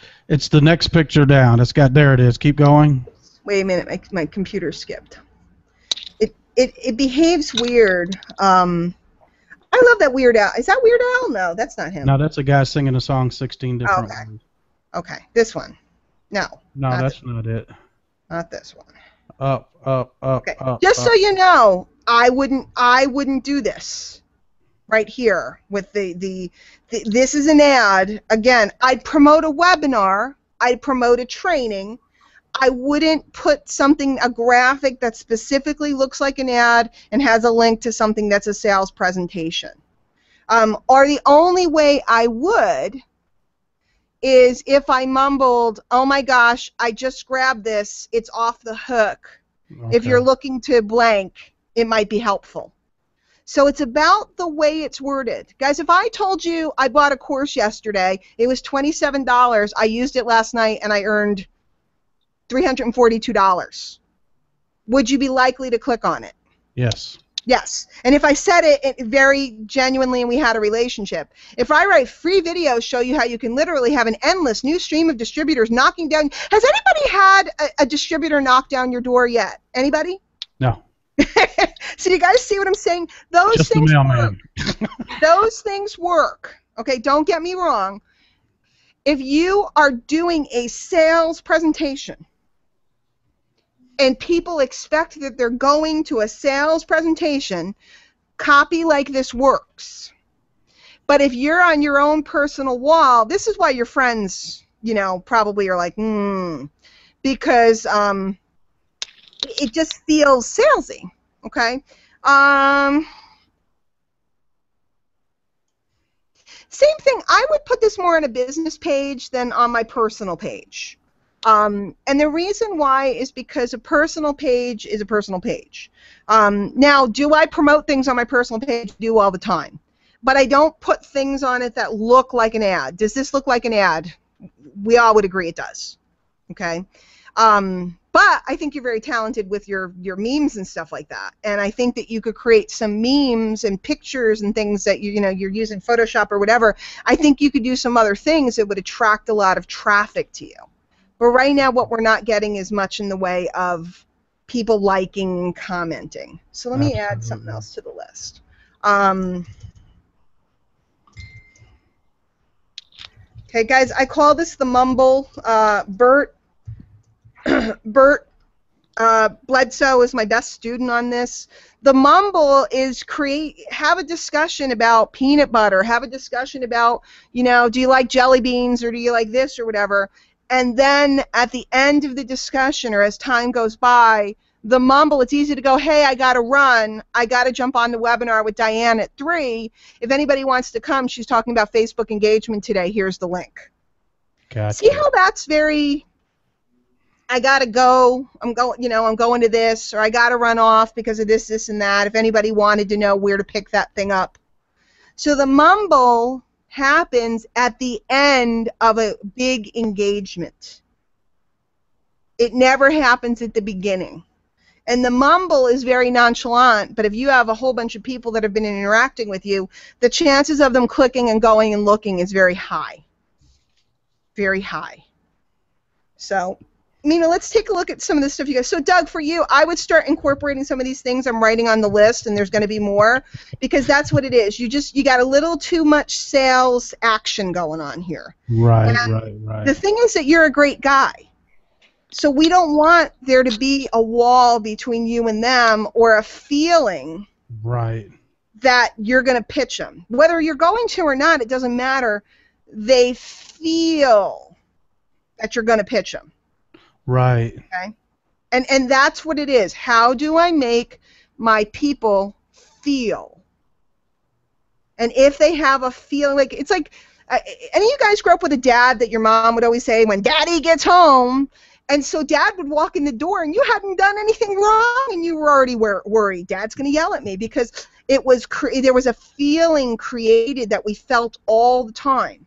the next picture down. It's got, there it is. Keep going. Wait a minute, my computer skipped. It behaves weird. I love that Weird Al. Is that Weird Al? No, that's not him. No, that's a guy singing a song 16 different ways. Okay, this one. No. No, that's not it. Not this one. Up, okay. up. Just up. so you know, I wouldn't do this right here with the this is an ad. Again, I'd promote a webinar. I'd promote a training. I wouldn't put a graphic that specifically looks like an ad and has a link to something that's a sales presentation. Or the only way I would is if I mumbled, oh my gosh, I just grabbed this, it's off the hook. Okay. If you're looking to blank, it might be helpful. So it's about the way it's worded. Guys, if I told you I bought a course yesterday, it was $27, I used it last night, and I earned $342. Would you be likely to click on it? Yes. Yes. And if I said it very genuinely and we had a relationship, if I write free videos show you how you can literally have an endless new stream of distributors knocking down. Has anybody had a distributor knock down your door yet? Anybody? No. So you guys see what I'm saying? Those Just things the mailman. Those things work. Okay, don't get me wrong. If you are doing a sales presentation, and people expect that they're going to a sales presentation, copy like this works. But if you're on your own personal wall, this is why your friends, you know, probably are like, because it just feels salesy, okay? Same thing, I would put this more on a business page than on my personal page. And the reason why is because a personal page is a personal page. Now, do I promote things on my personal page? I do all the time. But I don't put things on it that look like an ad. Does this look like an ad? We all would agree it does. Okay? But I think you're very talented with your memes and stuff like that. And I think that you could create some memes and pictures and things that you're using Photoshop or whatever. I think you could do some other things that would attract a lot of traffic to you. But right now, what we're not getting is much in the way of people liking and commenting. So let me add something else to the list. Okay, guys, I call this the mumble. Bert Bledsoe is my best student on this. The mumble is have a discussion about peanut butter, have a discussion about, do you like jelly beans or do you like this or whatever. And then at the end of the discussion or as time goes by, the mumble, it's easy to go, hey, I got to run. I got to jump on the webinar with Diane at 3. If anybody wants to come, she's talking about Facebook engagement today. Here's the link. Gotcha. See how that's very, I got to go. I'm going to this, or I got to run off because of this, this, and that. If anybody wanted to know where to pick that thing up. So the mumble happens at the end of a big engagement. It never happens at the beginning. And the mumble is very nonchalant, but if you have a whole bunch of people that have been interacting with you, the chances of them clicking and going and looking is very high. Very high. So, Mina, let's take a look at some of the stuff you guys. So, Doug, for you, I would start incorporating some of these things I'm writing on the list, and there's going to be more, because that's what it is. You got a little too much sales action going on here. Right, and right. The thing is that you're a great guy. So we don't want there to be a wall between you and them, or a feeling that you're going to pitch them. Whether you're going to or not, it doesn't matter. They feel that you're going to pitch them. Right. Okay? And that's what it is. How do I make my people feel? And if they have a feeling, like, it's like, any of you guys grew up with a dad that your mom would always say, when Daddy gets home? And so Dad would walk in the door and you hadn't done anything wrong and you were already worried. Dad's going to yell at me, because it was there was a feeling created that we felt all the time.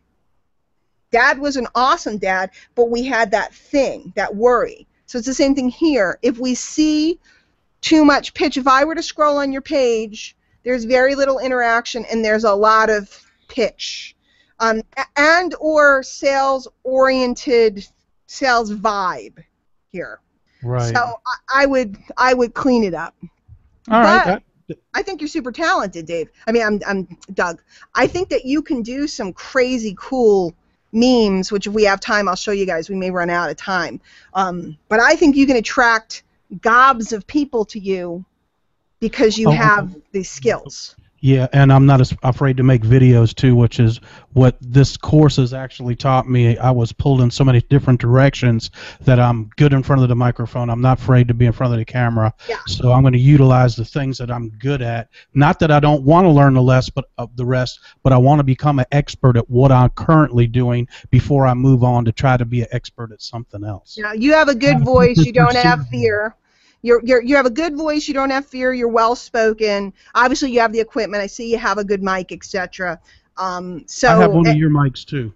Dad was an awesome dad, but we had that thing, that worry. So it's the same thing here. If we see too much pitch, if I were to scroll on your page, there's very little interaction and there's a lot of pitch, and or sales-oriented sales vibe here. Right. So I would clean it up. All right. I think you're super talented, Dave. I mean, I'm Doug. I think that you can do some crazy cool memes, which if we have time, I'll show you guys. We may run out of time. But I think you can attract gobs of people to you because you have these skills. Yeah, and I'm not afraid to make videos too, which is what this course has actually taught me. I was pulled in so many different directions that I'm good in front of the microphone. I'm not afraid to be in front of the camera. Yeah. So I'm going to utilize the things that I'm good at. Not that I don't want to learn the rest, but I want to become an expert at what I'm currently doing before I move on to try to be an expert at something else. Yeah, you have a good voice. You don't have fear. You have a good voice. You don't have fear. You're well spoken. Obviously, you have the equipment. I see you have a good mic, etc. So I have one of your mics too.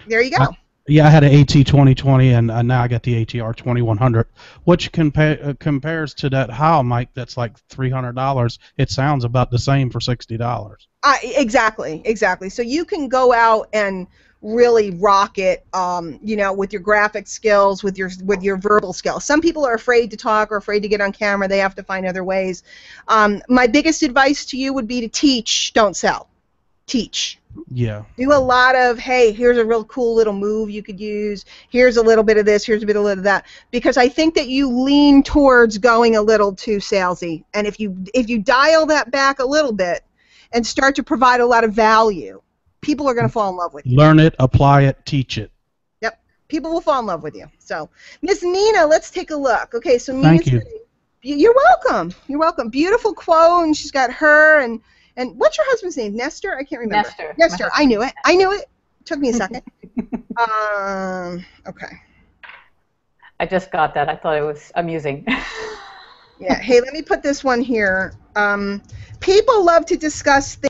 There you go. I had an AT 2020 and now I got the ATR 2100, which compares to that HAL mic that's like $300. It sounds about the same for $60. Exactly. So you can go out and really rock it, with your graphic skills, with your verbal skills. Some people are afraid to talk or afraid to get on camera. They have to find other ways. My biggest advice to you would be to teach, don't sell. Teach. Yeah. Do a lot of, hey, here's a real cool little move you could use. Here's a little bit of this. Here's a bit of that. Because I think that you lean towards going a little too salesy. And if you dial that back a little bit and start to provide a lot of value, people are going to fall in love with you. Learn it, apply it, teach it. Yep. People will fall in love with you. So, Miss Nina, let's take a look. Okay, so Thank you. You're welcome. You're welcome. Beautiful quote, and she's got her, and what's your husband's name? Nestor? I can't remember. Nestor. I knew it. It took me a second. Okay. I just got that. I thought it was amusing. Yeah. Hey, let me put this one here. People love to discuss things.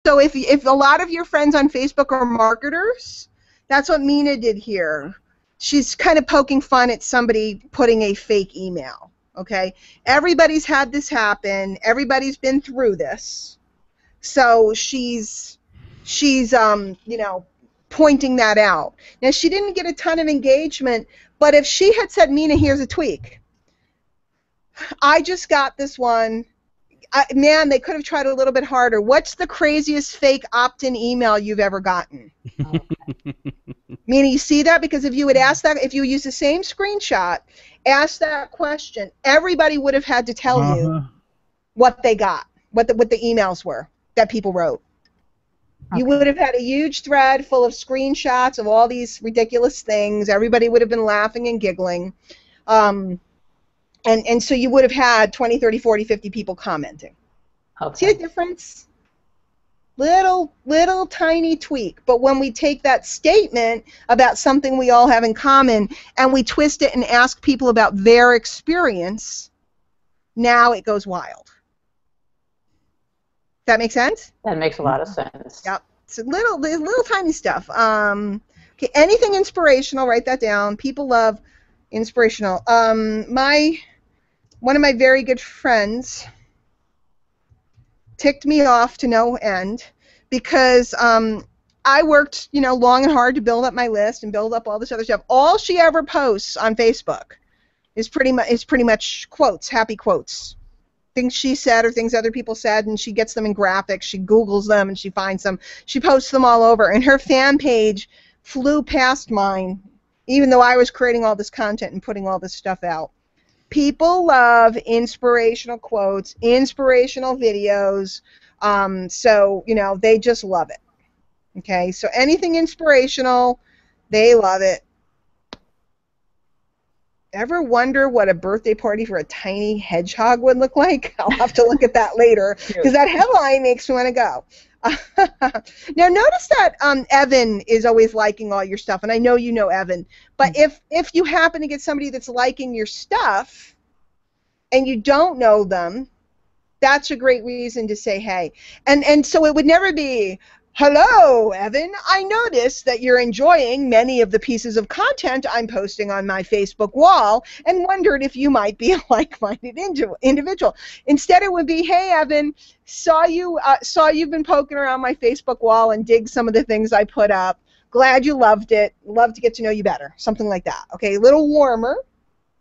So if a lot of your friends on Facebook are marketers, that's what Mina did here. She's kind of poking fun at somebody putting a fake email. Okay? Everybody's had this happen. Everybody's been through this. So she's pointing that out. Now, she didn't get a ton of engagement, but if she had said, Mina, here's a tweak. I just got this one. Man, they could have tried a little bit harder. What's the craziest fake opt-in email you've ever gotten? Meaning, you see that? Because if you would ask that, if you use the same screenshot, ask that question, everybody would have had to tell you what they got, what the emails were that people wrote. Okay. You would have had a huge thread full of screenshots of all these ridiculous things. Everybody would have been laughing and giggling. And so you would have had 20, 30, 40, 50 people commenting. Okay. See the difference? Little tiny tweak. But when we take that statement about something we all have in common and we twist it and ask people about their experience, now it goes wild. That make sense? That makes a lot of sense. Yep. It's little tiny stuff. Okay, anything inspirational, write that down. People love inspirational. One of my very good friends ticked me off to no end because I worked, long and hard to build up my list and build up all this other stuff. All she ever posts on Facebook is pretty much quotes, happy quotes. Things she said or things other people said, and she gets them in graphics. She Googles them and she finds them. She posts them all over, and her fan page flew past mine, even though I was creating all this content and putting all this stuff out. People love inspirational quotes, inspirational videos, so, they just love it. Okay, so anything inspirational, they love it. Ever wonder what a birthday party for a tiny hedgehog would look like? I'll have to look at that later, because that headline makes me want to go. Now notice that Evan is always liking all your stuff, and I know you know Evan, but if you happen to get somebody that's liking your stuff and you don't know them, that's a great reason to say hey. And so it would never be, hello, Evan, I noticed that you're enjoying many of the pieces of content I'm posting on my Facebook wall and wondered if you might be a like-minded individual. Instead, it would be, hey, Evan, saw you've been poking around my Facebook wall and dig some of the things I put up. Glad you loved it. Love to get to know you better. Something like that. Okay, a little warmer.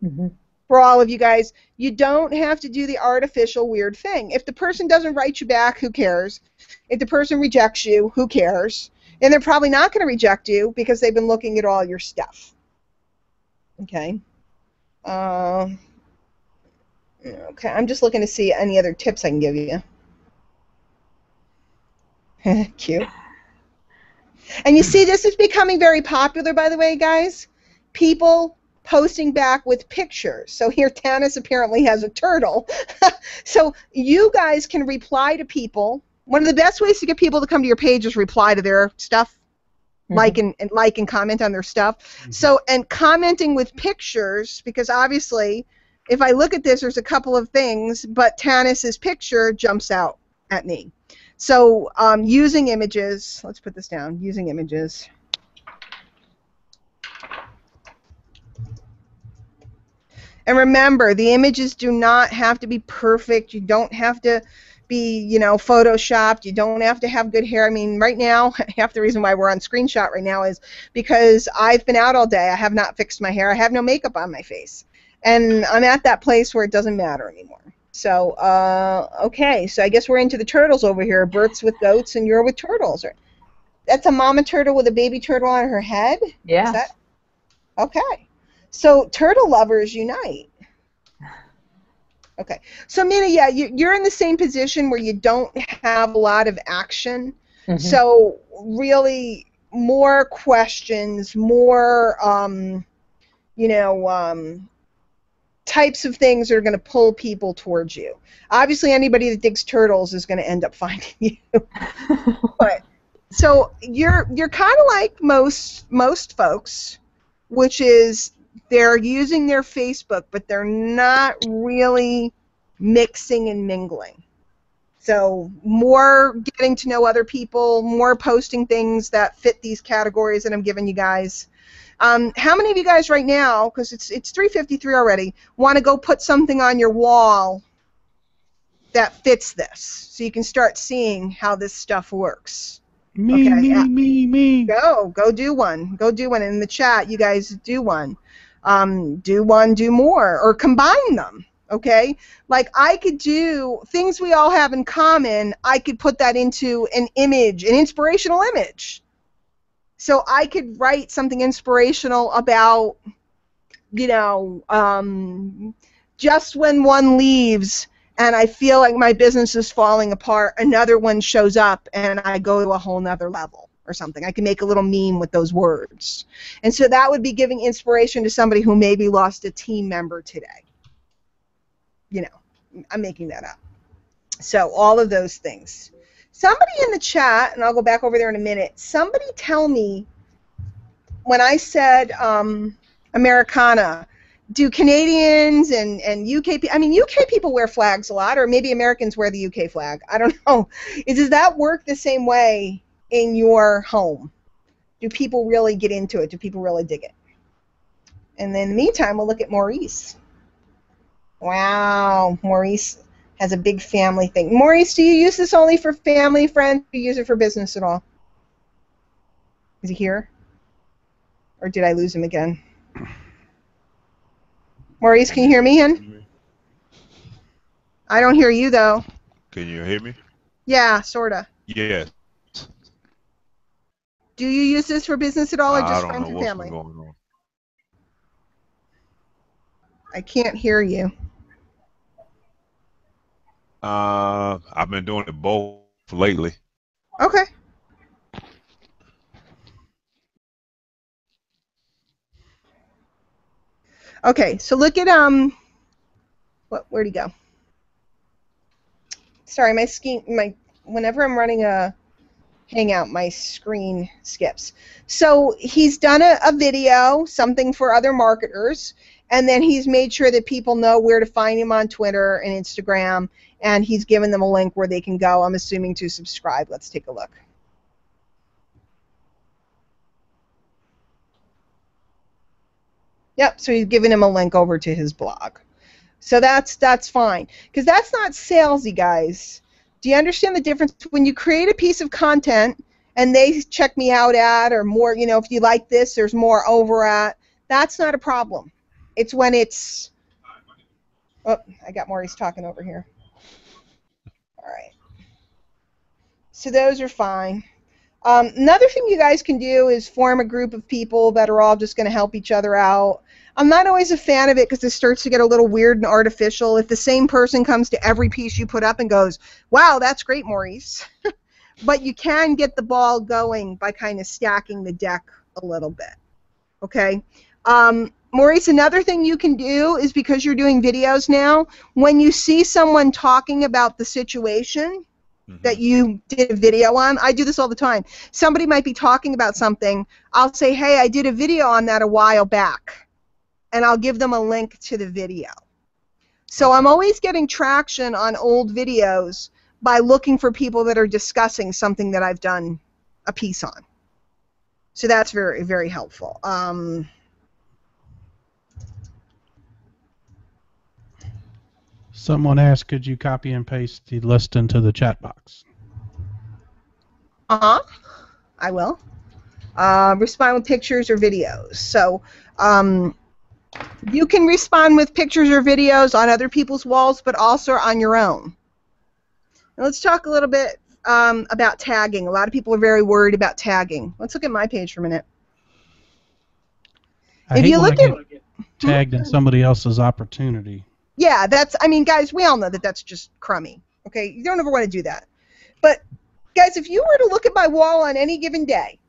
Mm-hmm. For all of you guys, you don't have to do the artificial weird thing. If the person doesn't write you back, who cares? If the person rejects you, who cares? And they're probably not going to reject you because they've been looking at all your stuff. Okay. Okay, I'm just looking to see any other tips I can give you. Cute. And you see, this is becoming very popular, by the way, guys. People posting back with pictures. So here Tanis apparently has a turtle. So you guys can reply to people. One of the best ways to get people to come to your page is reply to their stuff, like and comment on their stuff. So, and commenting with pictures, because obviously if I look at this, there's a couple of things, but Tanis's picture jumps out at me. So using images, let's put this down, using images. And remember, the images do not have to be perfect. You don't have to be, photoshopped. You don't have to have good hair. I mean, right now, half the reason why we're on screenshot right now is because I've been out all day. I have not fixed my hair. I have no makeup on my face. And I'm at that place where it doesn't matter anymore. So, okay, so I guess we're into the turtles over here. Bert's with goats and you're with turtles. That's a mama turtle with a baby turtle on her head? Yeah. Is that? Okay. So turtle lovers unite. Okay. So Mina, yeah, you're in the same position where you don't have a lot of action. Mm-hmm. So really more questions, more, types of things that are going to pull people towards you. Obviously, anybody that digs turtles is going to end up finding you. But so you're kind of like most folks, which is they're using their Facebook, but they're not really mixing and mingling. So more getting to know other people, more posting things that fit these categories that I'm giving you guys. How many of you guys right now, because it's 3:53 already, want to go put something on your wall that fits this, so you can start seeing how this stuff works? Me. Go do one. Go do one. In the chat, you guys do one. Do one, do more, or combine them. Okay? Like I could do things we all have in common. I could put that into an image, an inspirational image. So I could write something inspirational about, just when one leaves and I feel like my business is falling apart, another one shows up and I go to a whole nother level or something. I can make a little meme with those words. And so that would be giving inspiration to somebody who maybe lost a team member today. I'm making that up. So all of those things. Somebody in the chat, and I'll go back over there in a minute, somebody tell me, when I said Americana, do Canadians and UK people, UK people wear flags a lot, or maybe Americans wear the UK flag. I don't know. Does that work the same way in your home? Do people really get into it? Do people really dig it? And then in the meantime, we'll look at Maurice. Wow, Maurice has a big family thing. Maurice, do you use this only for family, friends? Do you use it for business at all? Is he here? Or did I lose him again? Maurice, can you hear me, hon? I don't hear you, though. Can you hear me? Yeah, sorta. Yes. Do you use this for business at all, or I just don't friends know and what's family? been going on. I can't hear you. I've been doing it both lately. Okay. Okay, so look at where'd he go? Sorry, whenever I'm running a Hangout, my screen skips. So he's done a video, something for other marketers, and then he's made sure that people know where to find him on Twitter and Instagram, and he's given them a link where they can go, I'm assuming, to subscribe. Let's take a look. Yep, so he's giving him a link over to his blog. So that's fine, because that's not salesy, guys. Do you understand the difference when you create a piece of content and they check me out at, or more, if you like this, there's more over at, that's not a problem. It's when it's, oh, I got Maurice talking over here. All right. So those are fine. Another thing you guys can do is form a group of people that are all just going to help each other out. I'm not always a fan of it because it starts to get a little weird and artificial. If the same person comes to every piece you put up and goes, wow, that's great, Maurice. But you can get the ball going by kind of stacking the deck a little bit. Okay? Maurice, another thing you can do is, because you're doing videos now, when you see someone talking about the situation that you did a video on, I do this all the time. Somebody might be talking about something. I'll say, hey, I did a video on that a while back, and I'll give them a link to the video. So I'm always getting traction on old videos by looking for people that are discussing something that I've done a piece on. So that's very, very helpful. Someone asked, could you copy and paste the list into the chat box? I will. Respond with pictures or videos. So you can respond with pictures or videos on other people's walls, but also on your own. Now let's talk a little bit about tagging. A lot of people are very worried about tagging. Let's look at my page for a minute. I hate when I get tagged in somebody else's opportunity. Yeah, guys, we all know that that's just crummy. Okay, you don't ever want to do that. But guys, if you were to look at my wall on any given day,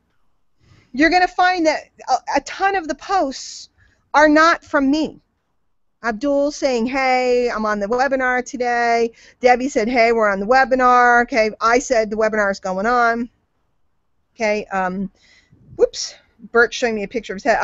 you're going to find that a ton of the posts are not from me. Abdul saying, hey, I'm on the webinar today. Debbie said, hey, we're on the webinar. Okay, I said the webinar is going on. Okay, whoops. Bert showing me a picture of his head.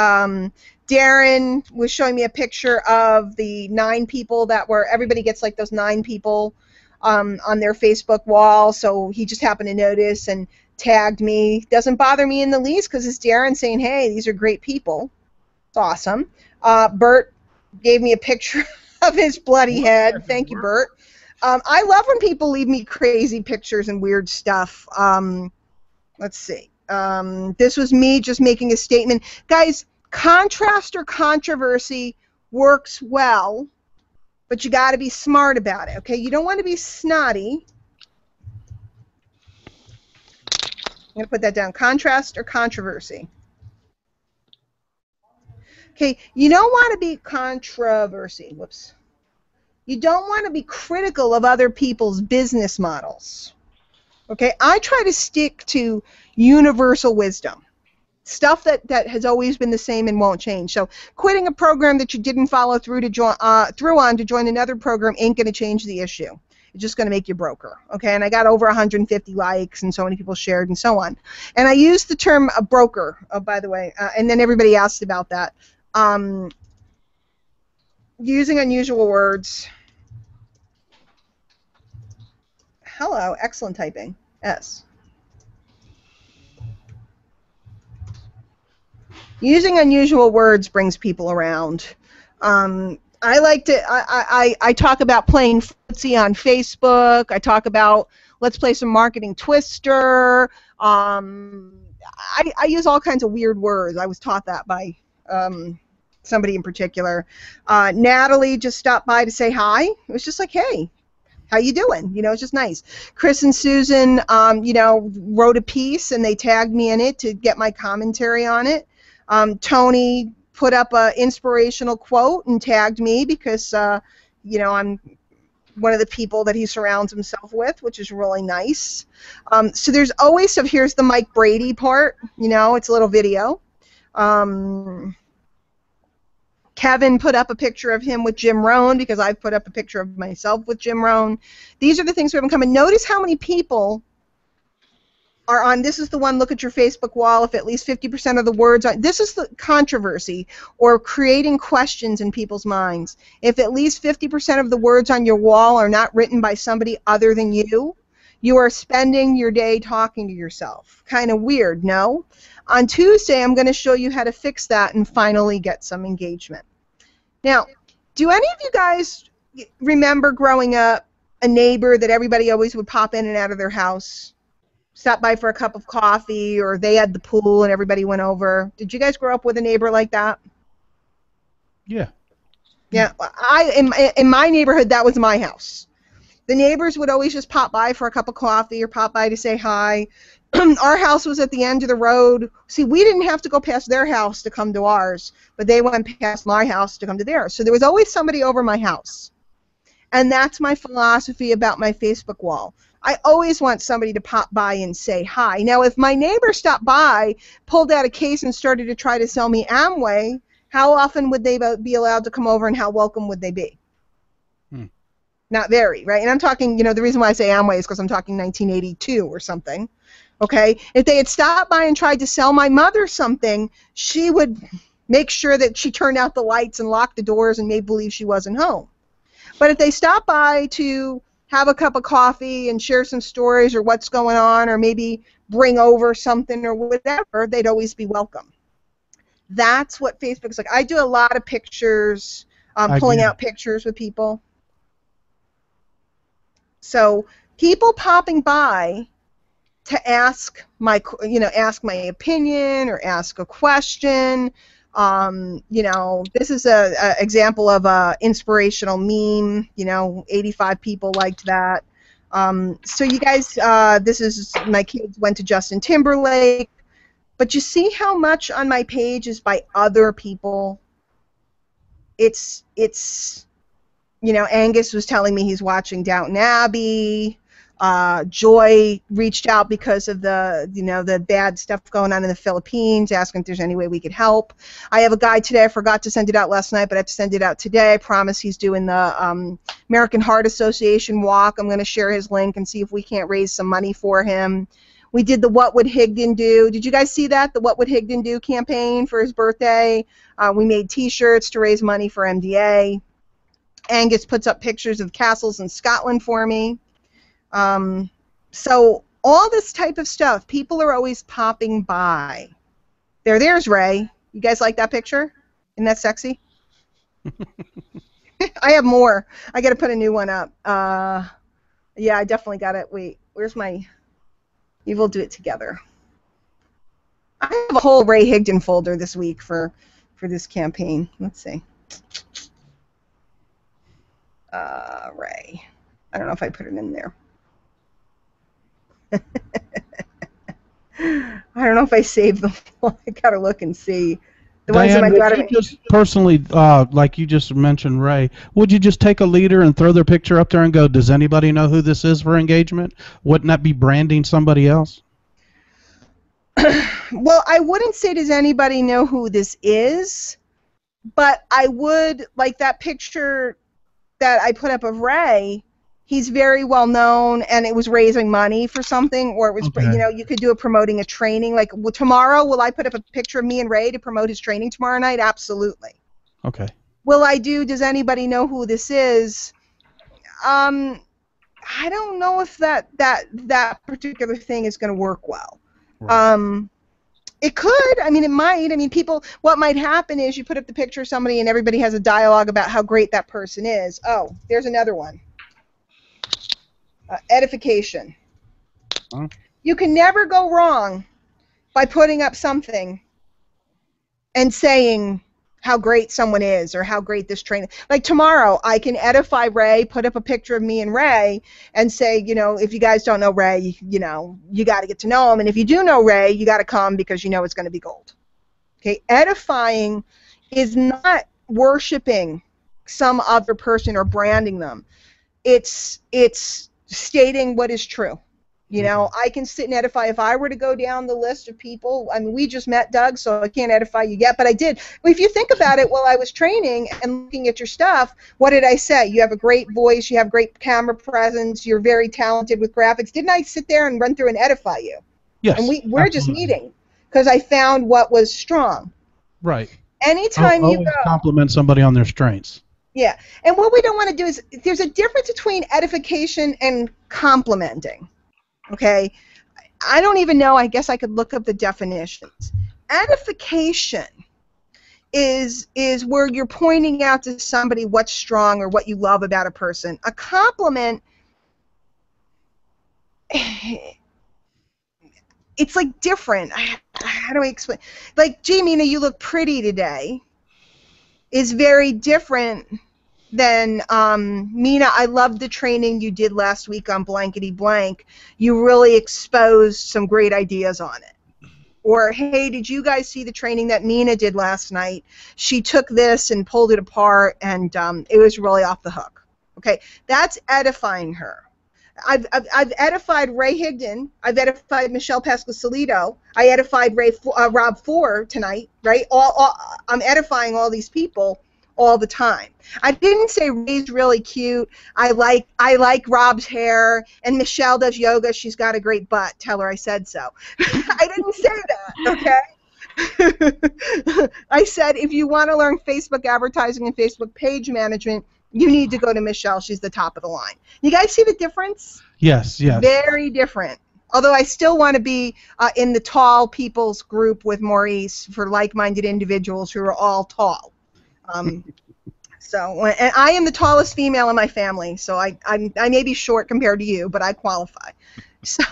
Darren was showing me a picture of the 9 people that were, everybody gets like those 9 people on their Facebook wall, so he just happened to notice and tagged me. Doesn't bother me in the least because it's Darren saying, hey, these are great people. It's awesome. Bert gave me a picture of his bloody head. Thank you, Bert. I love when people leave me crazy pictures and weird stuff. Let's see. This was me just making a statement. Guys, contrast or controversy works well, but you got to be smart about it, okay? You don't want to be snotty. I'm going to put that down. Contrast or controversy. Okay, you don't want to be controversy. Whoops. You don't want to be critical of other people's business models. Okay, I try to stick to universal wisdom. Stuff that has always been the same and won't change. So quitting a program that you didn't follow through to join to join another program ain't going to change the issue. It's just going to make you broker. Okay, and I got over 150 likes and so many people shared and so on. And I used the term a broker, by the way, and then everybody asked about that. Using unusual words. Hello, excellent typing. Yes. Using unusual words brings people around. I like to. I talk about playing footsie on Facebook. I talk about let's play some marketing twister. I use all kinds of weird words. I was taught that by somebody in particular. Natalie just stopped by to say hi. It was just like, hey, how you doing? You know, it's just nice. Chris and Susan, you know, wrote a piece and they tagged me in it to get my commentary on it. Tony put up an inspirational quote and tagged me because, you know, I'm one of the people that he surrounds himself with, which is really nice. So there's always stuff. Here's the Mike Brady part. You know, it's a little video. Kevin put up a picture of him with Jim Rohn because I've put up a picture of myself with Jim Rohn. These are the things we have in common. Notice how many people are on. This is the one, look at your Facebook wall. If at least 50% of the words on, this is the controversy or creating questions in people's minds. If at least 50% of the words on your wall are not written by somebody other than you, you are spending your day talking to yourself. Kind of weird, no? On Tuesday, I'm going to show you how to fix that and finally get some engagement. Now, do any of you guys remember growing up a neighbor that everybody always would pop in and out of their house? Stop by for a cup of coffee, or they had the pool and everybody went over. Did you guys grow up with a neighbor like that? Yeah. Yeah, in my neighborhood, that was my house. The neighbors would always just pop by for a cup of coffee or pop by to say hi. Our house was at the end of the road. See, we didn't have to go past their house to come to ours, but they went past my house to come to theirs. So there was always somebody over my house. And that's my philosophy about my Facebook wall. I always want somebody to pop by and say hi. Now, if my neighbor stopped by, pulled out a case, and started to try to sell me Amway, how often would they be allowed to come over and how welcome would they be? Not very, right? And I'm talking, you know, the reason why I say Amway is because I'm talking 1982 or something. Okay? If they had stopped by and tried to sell my mother something, she would make sure that she turned out the lights and locked the doors and made believe she wasn't home. But if they stopped by to have a cup of coffee and share some stories or what's going on or maybe bring over something or whatever, they'd always be welcome. That's what Facebook's like. I do a lot of pictures, pulling out pictures with people. So people popping by to ask my, ask my opinion or ask a question. You know, this is a example of a inspirational meme. You know, 85 people liked that. So you guys, this is my kids went to Justin Timberlake. But you see how much on my page is by other people. It's you know, Angus was telling me he's watching Downton Abbey. Joy reached out because of the, you know, the bad stuff going on in the Philippines, asking if there's any way we could help. I have a guy today. I forgot to send it out last night, but I have to send it out today. I promise he's doing the American Heart Association walk. I'm going to share his link and see if we can't raise some money for him. We did the What Would Higdon Do? Did you guys see that? The What Would Higdon Do campaign for his birthday. We made T-shirts to raise money for MDA. Angus puts up pictures of castles in Scotland for me. So all this type of stuff, people are always popping by. There's Ray. You guys like that picture? Isn't that sexy? I have more. I got to put a new one up. Yeah, I definitely got it. Wait, where's my... We will do it together. I have a whole Ray Higdon folder this week for this campaign. Let's see. Ray. I don't know if I put it in there. I don't know if I saved them. I gotta look and see. The Diane, ones that would you just personally, like you just mentioned, Ray, would you just take a leader and throw their picture up there and go, does anybody know who this is for engagement? Wouldn't that be branding somebody else? Well, I wouldn't say does anybody know who this is, but I would, like that picture that I put up of Ray, he's very well known, and it was raising money for something, or it was, you know, you could do it promoting a training. Like tomorrow, will I put up a picture of me and Ray to promote his training tomorrow night? Absolutely. Okay. Will I do, does anybody know who this is? I don't know if that particular thing is going to work well. Right. It could. I mean, it might. I mean, what might happen is you put up the picture of somebody and everybody has a dialogue about how great that person is. Oh, there's another one. Edification. Huh? You can never go wrong by putting up something and saying how great someone is or how great this training. Like tomorrow, I can edify Ray, put up a picture of me and Ray, and say, if you guys don't know Ray, you got to get to know him. And if you do know Ray, you got to come because you know it's going to be gold. Okay, edifying is not worshiping some other person or branding them. It's stating what is true. I can sit and edify. If I were to go down the list of people, I mean, we just met Doug, so I can't edify you yet, but I did. If you think about it, while I was training and looking at your stuff, what did I say? You have a great voice, you have great camera presence, you're very talented with graphics. Didn't I sit there and run through and edify you? Yes. And we're just meeting because I found what was strong. Right. Anytime you go, compliment somebody on their strengths. Yeah, and what we don't want to do is, there's a difference between edification and complimenting. Okay, I don't even know. I guess I could look up the definitions. Edification is where you're pointing out to somebody what's strong or what you love about a person. A compliment, it's like different. How do I explain? Like, gee, Mina, you look pretty today, is very different than, Mina, I loved the training you did last week on blankety blank. You really exposed some great ideas on it. Or, hey, did you guys see the training that Mina did last night? She took this and pulled it apart, and it was really off the hook. Okay, that's edifying her. I've edified Ray Higdon. I've edified Michelle Pascasolido. I edified Rob Four tonight, right? I'm edifying all these people all the time. I didn't say Ray's really cute. I like Rob's hair, and Michelle does yoga. She's got a great butt. Tell her I said so. I didn't say that, okay? I said if you want to learn Facebook advertising and Facebook page management, you need to go to Michelle. She's the top of the line. You guys see the difference? Yes, yes. Very different. Although I still want to be in the tall people's group with Maurice for like-minded individuals who are all tall. And I am the tallest female in my family, so I may be short compared to you, but I qualify. So,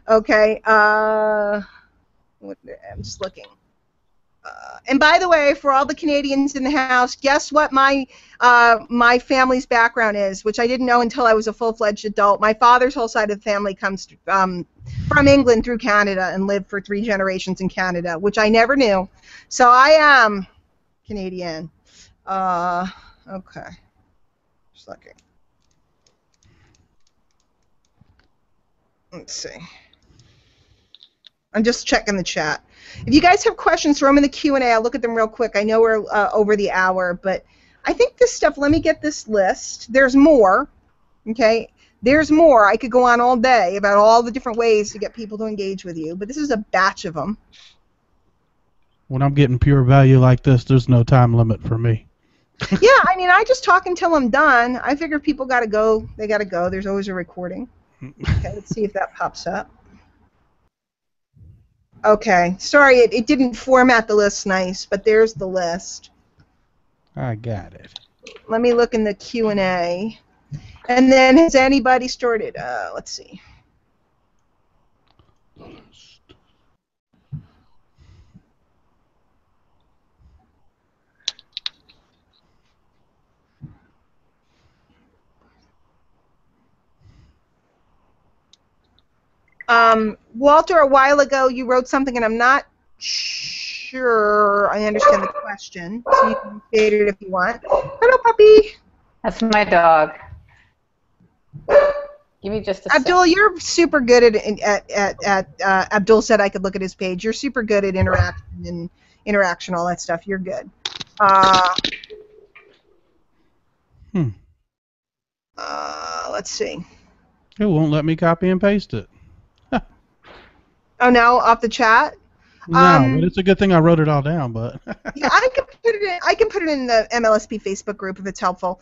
okay. I'm just looking. And by the way, for all the Canadians in the house, guess what my family's background is, which I didn't know until I was a full-fledged adult. My father's whole side of the family comes from England through Canada and lived for 3 generations in Canada, which I never knew. So I am Canadian. Okay. Just looking. Let's see. I'm just checking the chat. If you guys have questions, throw them in the Q&A. I'll look at them real quick. I know we're over the hour, but I think this stuff, let me get this list. There's more, okay? There's more. I could go on all day about all the different ways to get people to engage with you, but this is a batch of them. When I'm getting pure value like this, there's no time limit for me. Yeah, I mean, I just talk until I'm done. I figure if people got to go, they got to go. There's always a recording. Okay, let's see if that pops up. Okay, sorry, it didn't format the list nice, but there's the list. I got it. Let me look in the Q&A. And then has anybody started? Let's see. Walter, a while ago you wrote something, and I'm not sure I understand the question, so you can state it if you want. Hello, puppy. That's my dog. Give me just a second. Abdul, you're super good at Abdul said I could look at his page. You're super good at interaction, all that stuff. You're good. Let's see. It won't let me copy and paste it. Oh no, off the chat? No, but it's a good thing I wrote it all down. But yeah, I can put it in the MLSP Facebook group if it's helpful.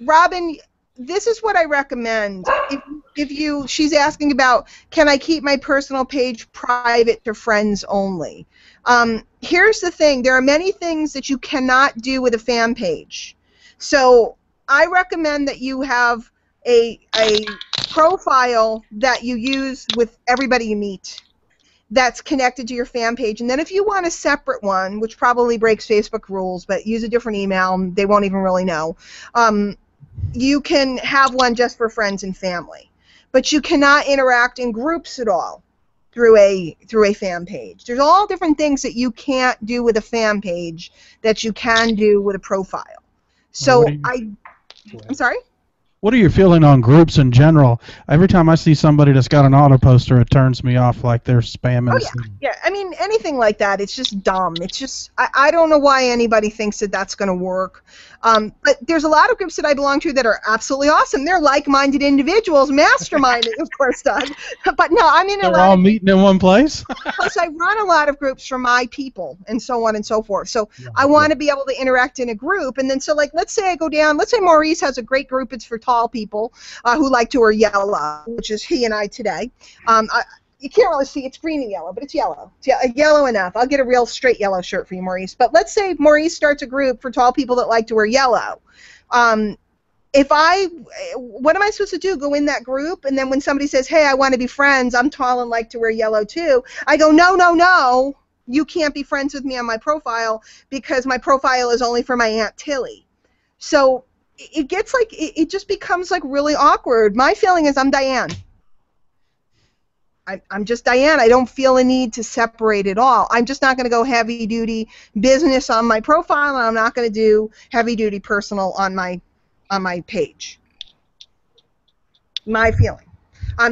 Robin, this is what I recommend. If you she's asking about, can I keep my personal page private to friends only? Here's the thing. There are many things that you cannot do with a fan page. So I recommend that you have a profile that you use with everybody you meet that's connected to your fan page. And then if you want a separate one, which probably breaks Facebook rules, but use a different email, they won't even really know, you can have one just for friends and family. But you cannot interact in groups at all through a fan page. There's all different things that you can't do with a fan page that you can do with a profile. So I'm sorry? What are you feeling on groups in general? Every time I see somebody that's got an auto poster, it turns me off like they're spamming. Oh, yeah. Yeah, I mean, anything like that, it's just dumb. It's just, I don't know why anybody thinks that that's going to work. But there's a lot of groups that I belong to that are absolutely awesome. They're like-minded individuals, masterminded, of course, Doug. But no, I'm in a lot. They're all meeting in one place? Plus, I run a lot of groups for my people and so on and so forth. So I want to be able to interact in a group. And then, so like, let's say I go down, let's say Maurice has a great group. It's for tall people who like to wear yellow, which is he and I today. You can't really see, it's green and yellow, but it's yellow. It's yellow enough. I'll get a real straight yellow shirt for you, Maurice. But let's say Maurice starts a group for tall people that like to wear yellow. What am I supposed to do? Go in that group, and then when somebody says, hey, I want to be friends, I'm tall and like to wear yellow too, I go, no, no, no, you can't be friends with me on my profile because my profile is only for my Aunt Tilly. So it gets like, it just becomes like really awkward. My feeling is I'm Diane. I'm just Diane. I don't feel a need to separate it all. I'm just not going to go heavy-duty business on my profile, and I'm not going to do heavy-duty personal on my page. My feeling.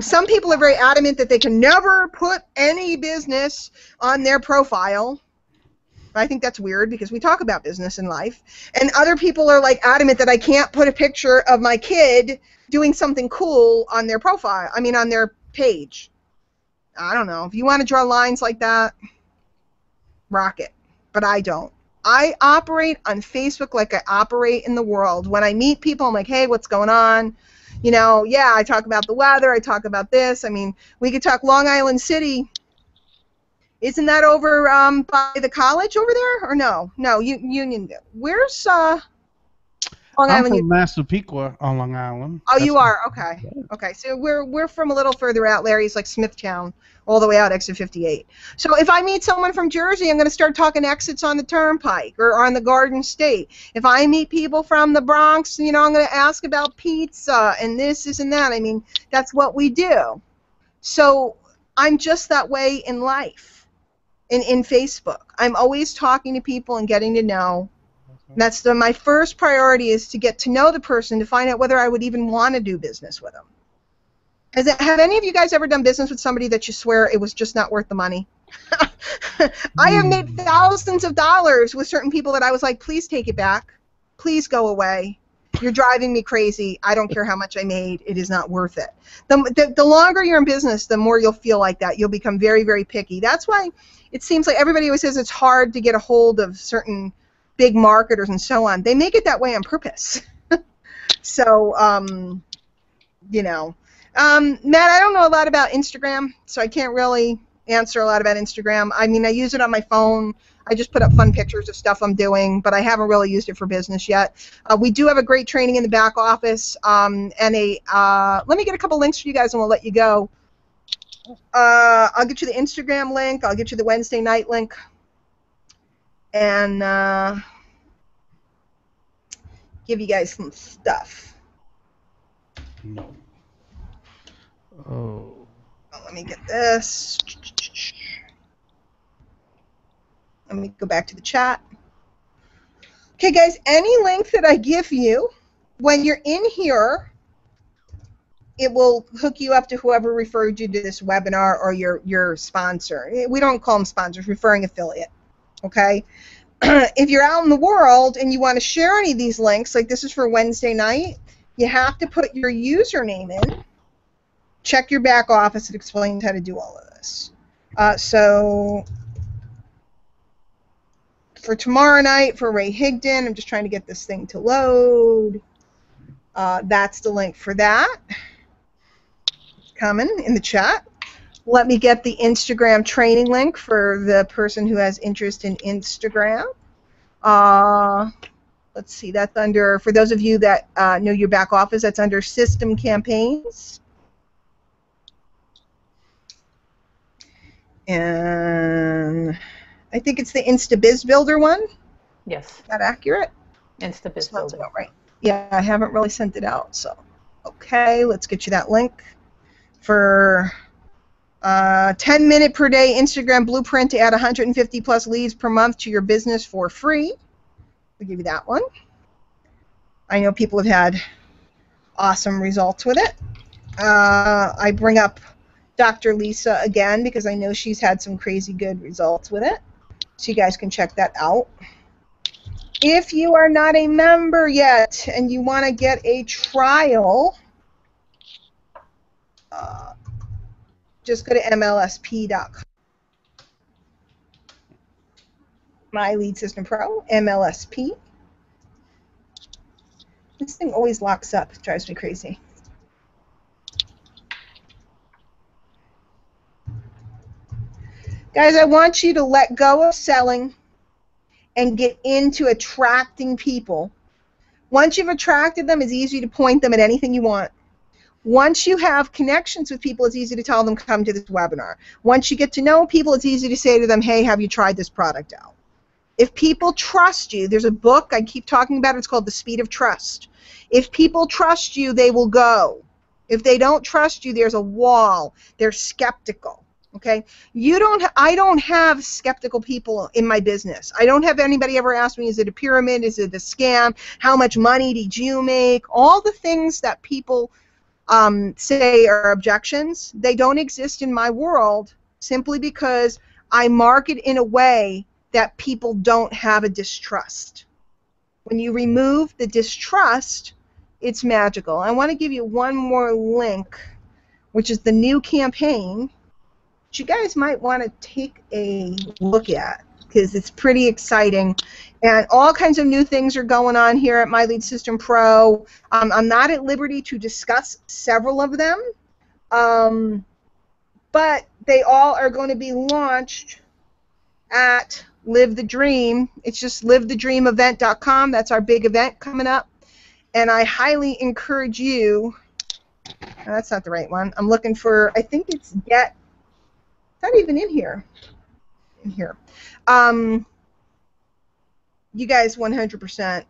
Some people are very adamant that they can never put any business on their profile. I think that's weird because we talk about business in life. And other people are like adamant that I can't put a picture of my kid doing something cool on their profile. I mean, on their page. I don't know. If you want to draw lines like that, rock it. But I don't. I operate on Facebook like I operate in the world. When I meet people, I'm like, hey, what's going on? You know, yeah, I talk about the weather. I talk about this. I mean, we could talk Long Island City. Isn't that over by the college over there? Or no? No, Uniondale. Where's Long I'm Island? from Massapequa on Long Island. Oh, you are? Okay. Okay, so we're from a little further out. Larry's like Smithtown, all the way out exit 58. So if I meet someone from Jersey, I'm going to start talking exits on the Turnpike or on the Garden State. If I meet people from the Bronx, you know, I'm going to ask about pizza and this and that. I mean, that's what we do. So I'm just that way in life, in Facebook. I'm always talking to people and getting to know. That's my first priority, is to get to know the person to find out whether I would even want to do business with them. Have any of you guys ever done business with somebody that you swear it was just not worth the money? I have made thousands of dollars with certain people that I was like, please take it back. Please go away. You're driving me crazy. I don't care how much I made. It is not worth it. The longer you're in business, the more you'll feel like that. You'll become very, very picky. That's why it seems like everybody always says it's hard to get a hold of certain big marketers and so on. They make it that way on purpose. So, you know. Matt, I don't know a lot about Instagram, so I can't really answer a lot about Instagram. I mean, I use it on my phone. I just put up fun pictures of stuff I'm doing, but I haven't really used it for business yet. We do have a great training in the back office, and let me get a couple links for you guys and we'll let you go. I'll get you the Instagram link. I'll get you the Wednesday night link. And give you guys some stuff. No. Oh. Let me get this. Let me go back to the chat. Okay, guys, any link that I give you, when you're in here, it will hook you up to whoever referred you to this webinar or your sponsor. We don't call them sponsors, referring affiliate. Okay? If you're out in the world and you want to share any of these links, like this is for Wednesday night, you have to put your username in. Check your back office. It explains how to do all of this. So for tomorrow night, for Ray Higdon, I'm just trying to get this thing to load. That's the link for that. coming in the chat. Let me get the Instagram training link for the person who has interest in Instagram. Let's see, that's under, for those of you that know your back office, that's under System Campaigns. And I think it's the InstaBiz Builder one. Yes. Is that accurate? InstaBiz Sounds Builder. about right. Yeah, I haven't really sent it out, so. Okay, let's get you that link for 10-minute per day Instagram blueprint to add 150 plus leads per month to your business for free. I'll give you that one. I know people have had awesome results with it. I bring up Dr. Lisa again because I know she's had some crazy good results with it. So you guys can check that out. If you are not a member yet and you want to get a trial, just go to MLSP.com. My Lead System Pro, MLSP. This thing always locks up. It drives me crazy. Guys, I want you to let go of selling and get into attracting people. Once you've attracted them, it's easy to point them at anything you want. Once you have connections with people, it's easy to tell them, come to this webinar. Once you get to know people, it's easy to say to them, hey, have you tried this product out? If people trust you, there's a book I keep talking about, it's called The Speed of Trust. If people trust you, they will go. If they don't trust you, there's a wall. They're skeptical. Okay? I don't have skeptical people in my business. I don't have anybody ever ask me, is it a pyramid? Is it a scam? How much money did you make? All the things that people say are objections, they don't exist in my world simply because I market in a way that people don't have a distrust. When you remove the distrust, it's magical. I want to give you one more link, which is the new campaign, which you guys might want to take a look at because it's pretty exciting. And all kinds of new things are going on here at My Lead System Pro. I'm not at liberty to discuss several of them, but they all are going to be launched at Live the Dream. It's just livethedreamevent.com. That's our big event coming up. And I highly encourage you, that's not the right one. I'm looking for, I think it's Get, not even in here. In here. You guys 100%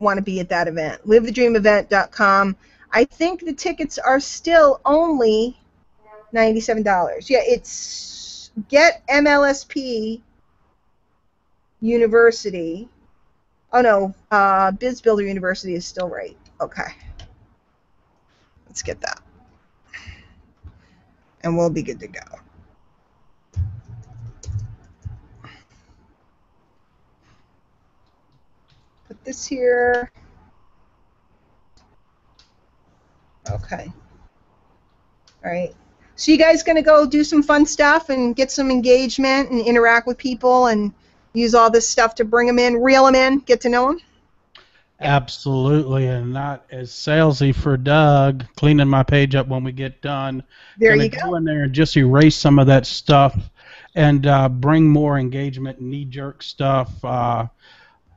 want to be at that event. livethedreamevent.com. I think the tickets are still only $97. Yeah, it's Get MLSP University. Oh no, Biz Builder University is still right. Okay. Let's get that. And we'll be good to go. Put this here. Okay. All right. So you guys going to go do some fun stuff and get some engagement and interact with people and use all this stuff to bring them in, reel them in, get to know them? Absolutely, and not as salesy for Doug, cleaning my page up when we get done. There Gonna you go. go in there and just erase some of that stuff and bring more engagement, knee-jerk stuff,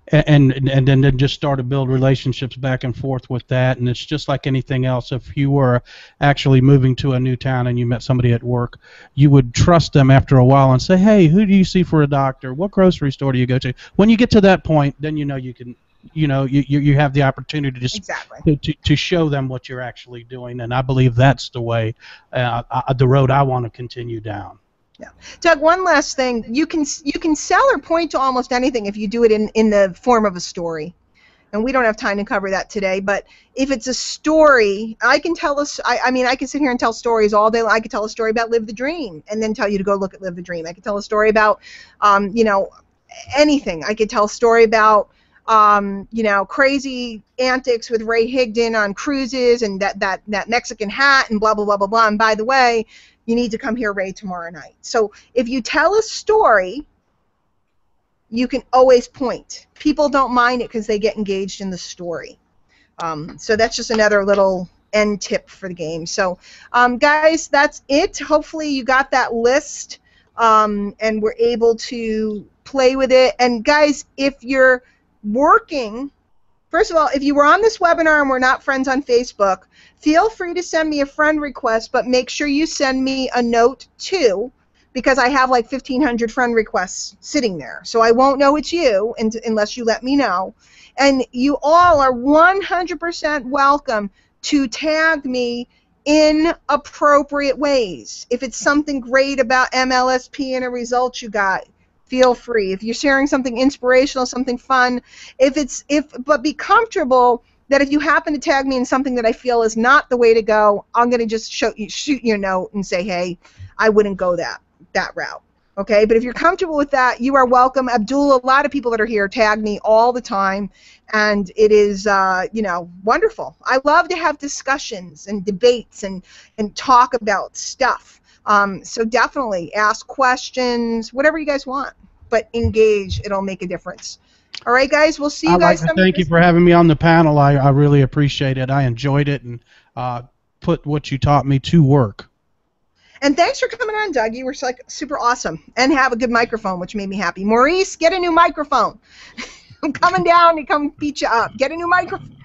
and then just start to build relationships back and forth with that. And it's just like anything else. If you were actually moving to a new town and you met somebody at work, you would trust them after a while and say, hey, who do you see for a doctor? What grocery store do you go to? When you get to that point, then you know you can, you have the opportunity to exactly. to show them what you're actually doing. And I believe that's the way, the road I want to continue down. Yeah. Doug, one last thing. You can sell or point to almost anything if you do it in the form of a story. And we don't have time to cover that today, but if it's a story, I can tell us. I mean, I can sit here and tell stories all day. I could tell a story about Live the Dream and then tell you to go look at Live the Dream. I could tell a story about, anything. I could tell a story about, crazy antics with Ray Higdon on cruises and that Mexican hat and blah, blah, blah, blah, blah. And by the way, you need to come here, Ray, tomorrow night. So if you tell a story, you can always point. People don't mind it because they get engaged in the story. So that's just another little end tip for the game. So, guys, that's it. Hopefully you got that list and were able to play with it. And, guys, if you're working, first of all, if you were on this webinar and we're not friends on Facebook, feel free to send me a friend request, but make sure you send me a note too, because I have like 1,500 friend requests sitting there. So I won't know it's you unless you let me know. And you all are 100% welcome to tag me in appropriate ways. If it's something great about MLSP and a result you got, feel free. If you're sharing something inspirational, something fun, but be comfortable that if you happen to tag me in something that I feel is not the way to go, I'm going to just shoot you a note and say, hey, I wouldn't go that route. Okay, but if you're comfortable with that, you are welcome. Abdul, a lot of people that are here tag me all the time, and it is, wonderful. I love to have discussions and debates and talk about stuff. So definitely ask questions, whatever you guys want, but engage. It'll make a difference. All right, guys, we'll see you guys. Thank you for having me on the panel. I really appreciate it. I enjoyed it and put what you taught me to work. And thanks for coming on, Doug. You were like super awesome. And have a good microphone, which made me happy. Maurice, get a new microphone. I'm coming down to come beat you up. Get a new microphone.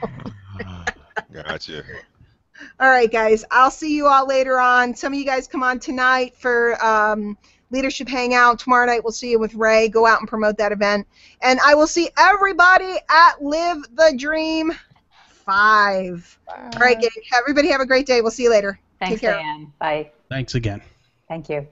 Gotcha. All right, guys. I'll see you all later on. Some of you guys come on tonight for Leadership Hangout. Tomorrow night we'll see you with Ray. Go out and promote that event. And I will see everybody at Live the Dream 5. Bye. All right, everybody have a great day. We'll see you later. Thanks, Take care. Diane. Bye. Thanks again. Thank you.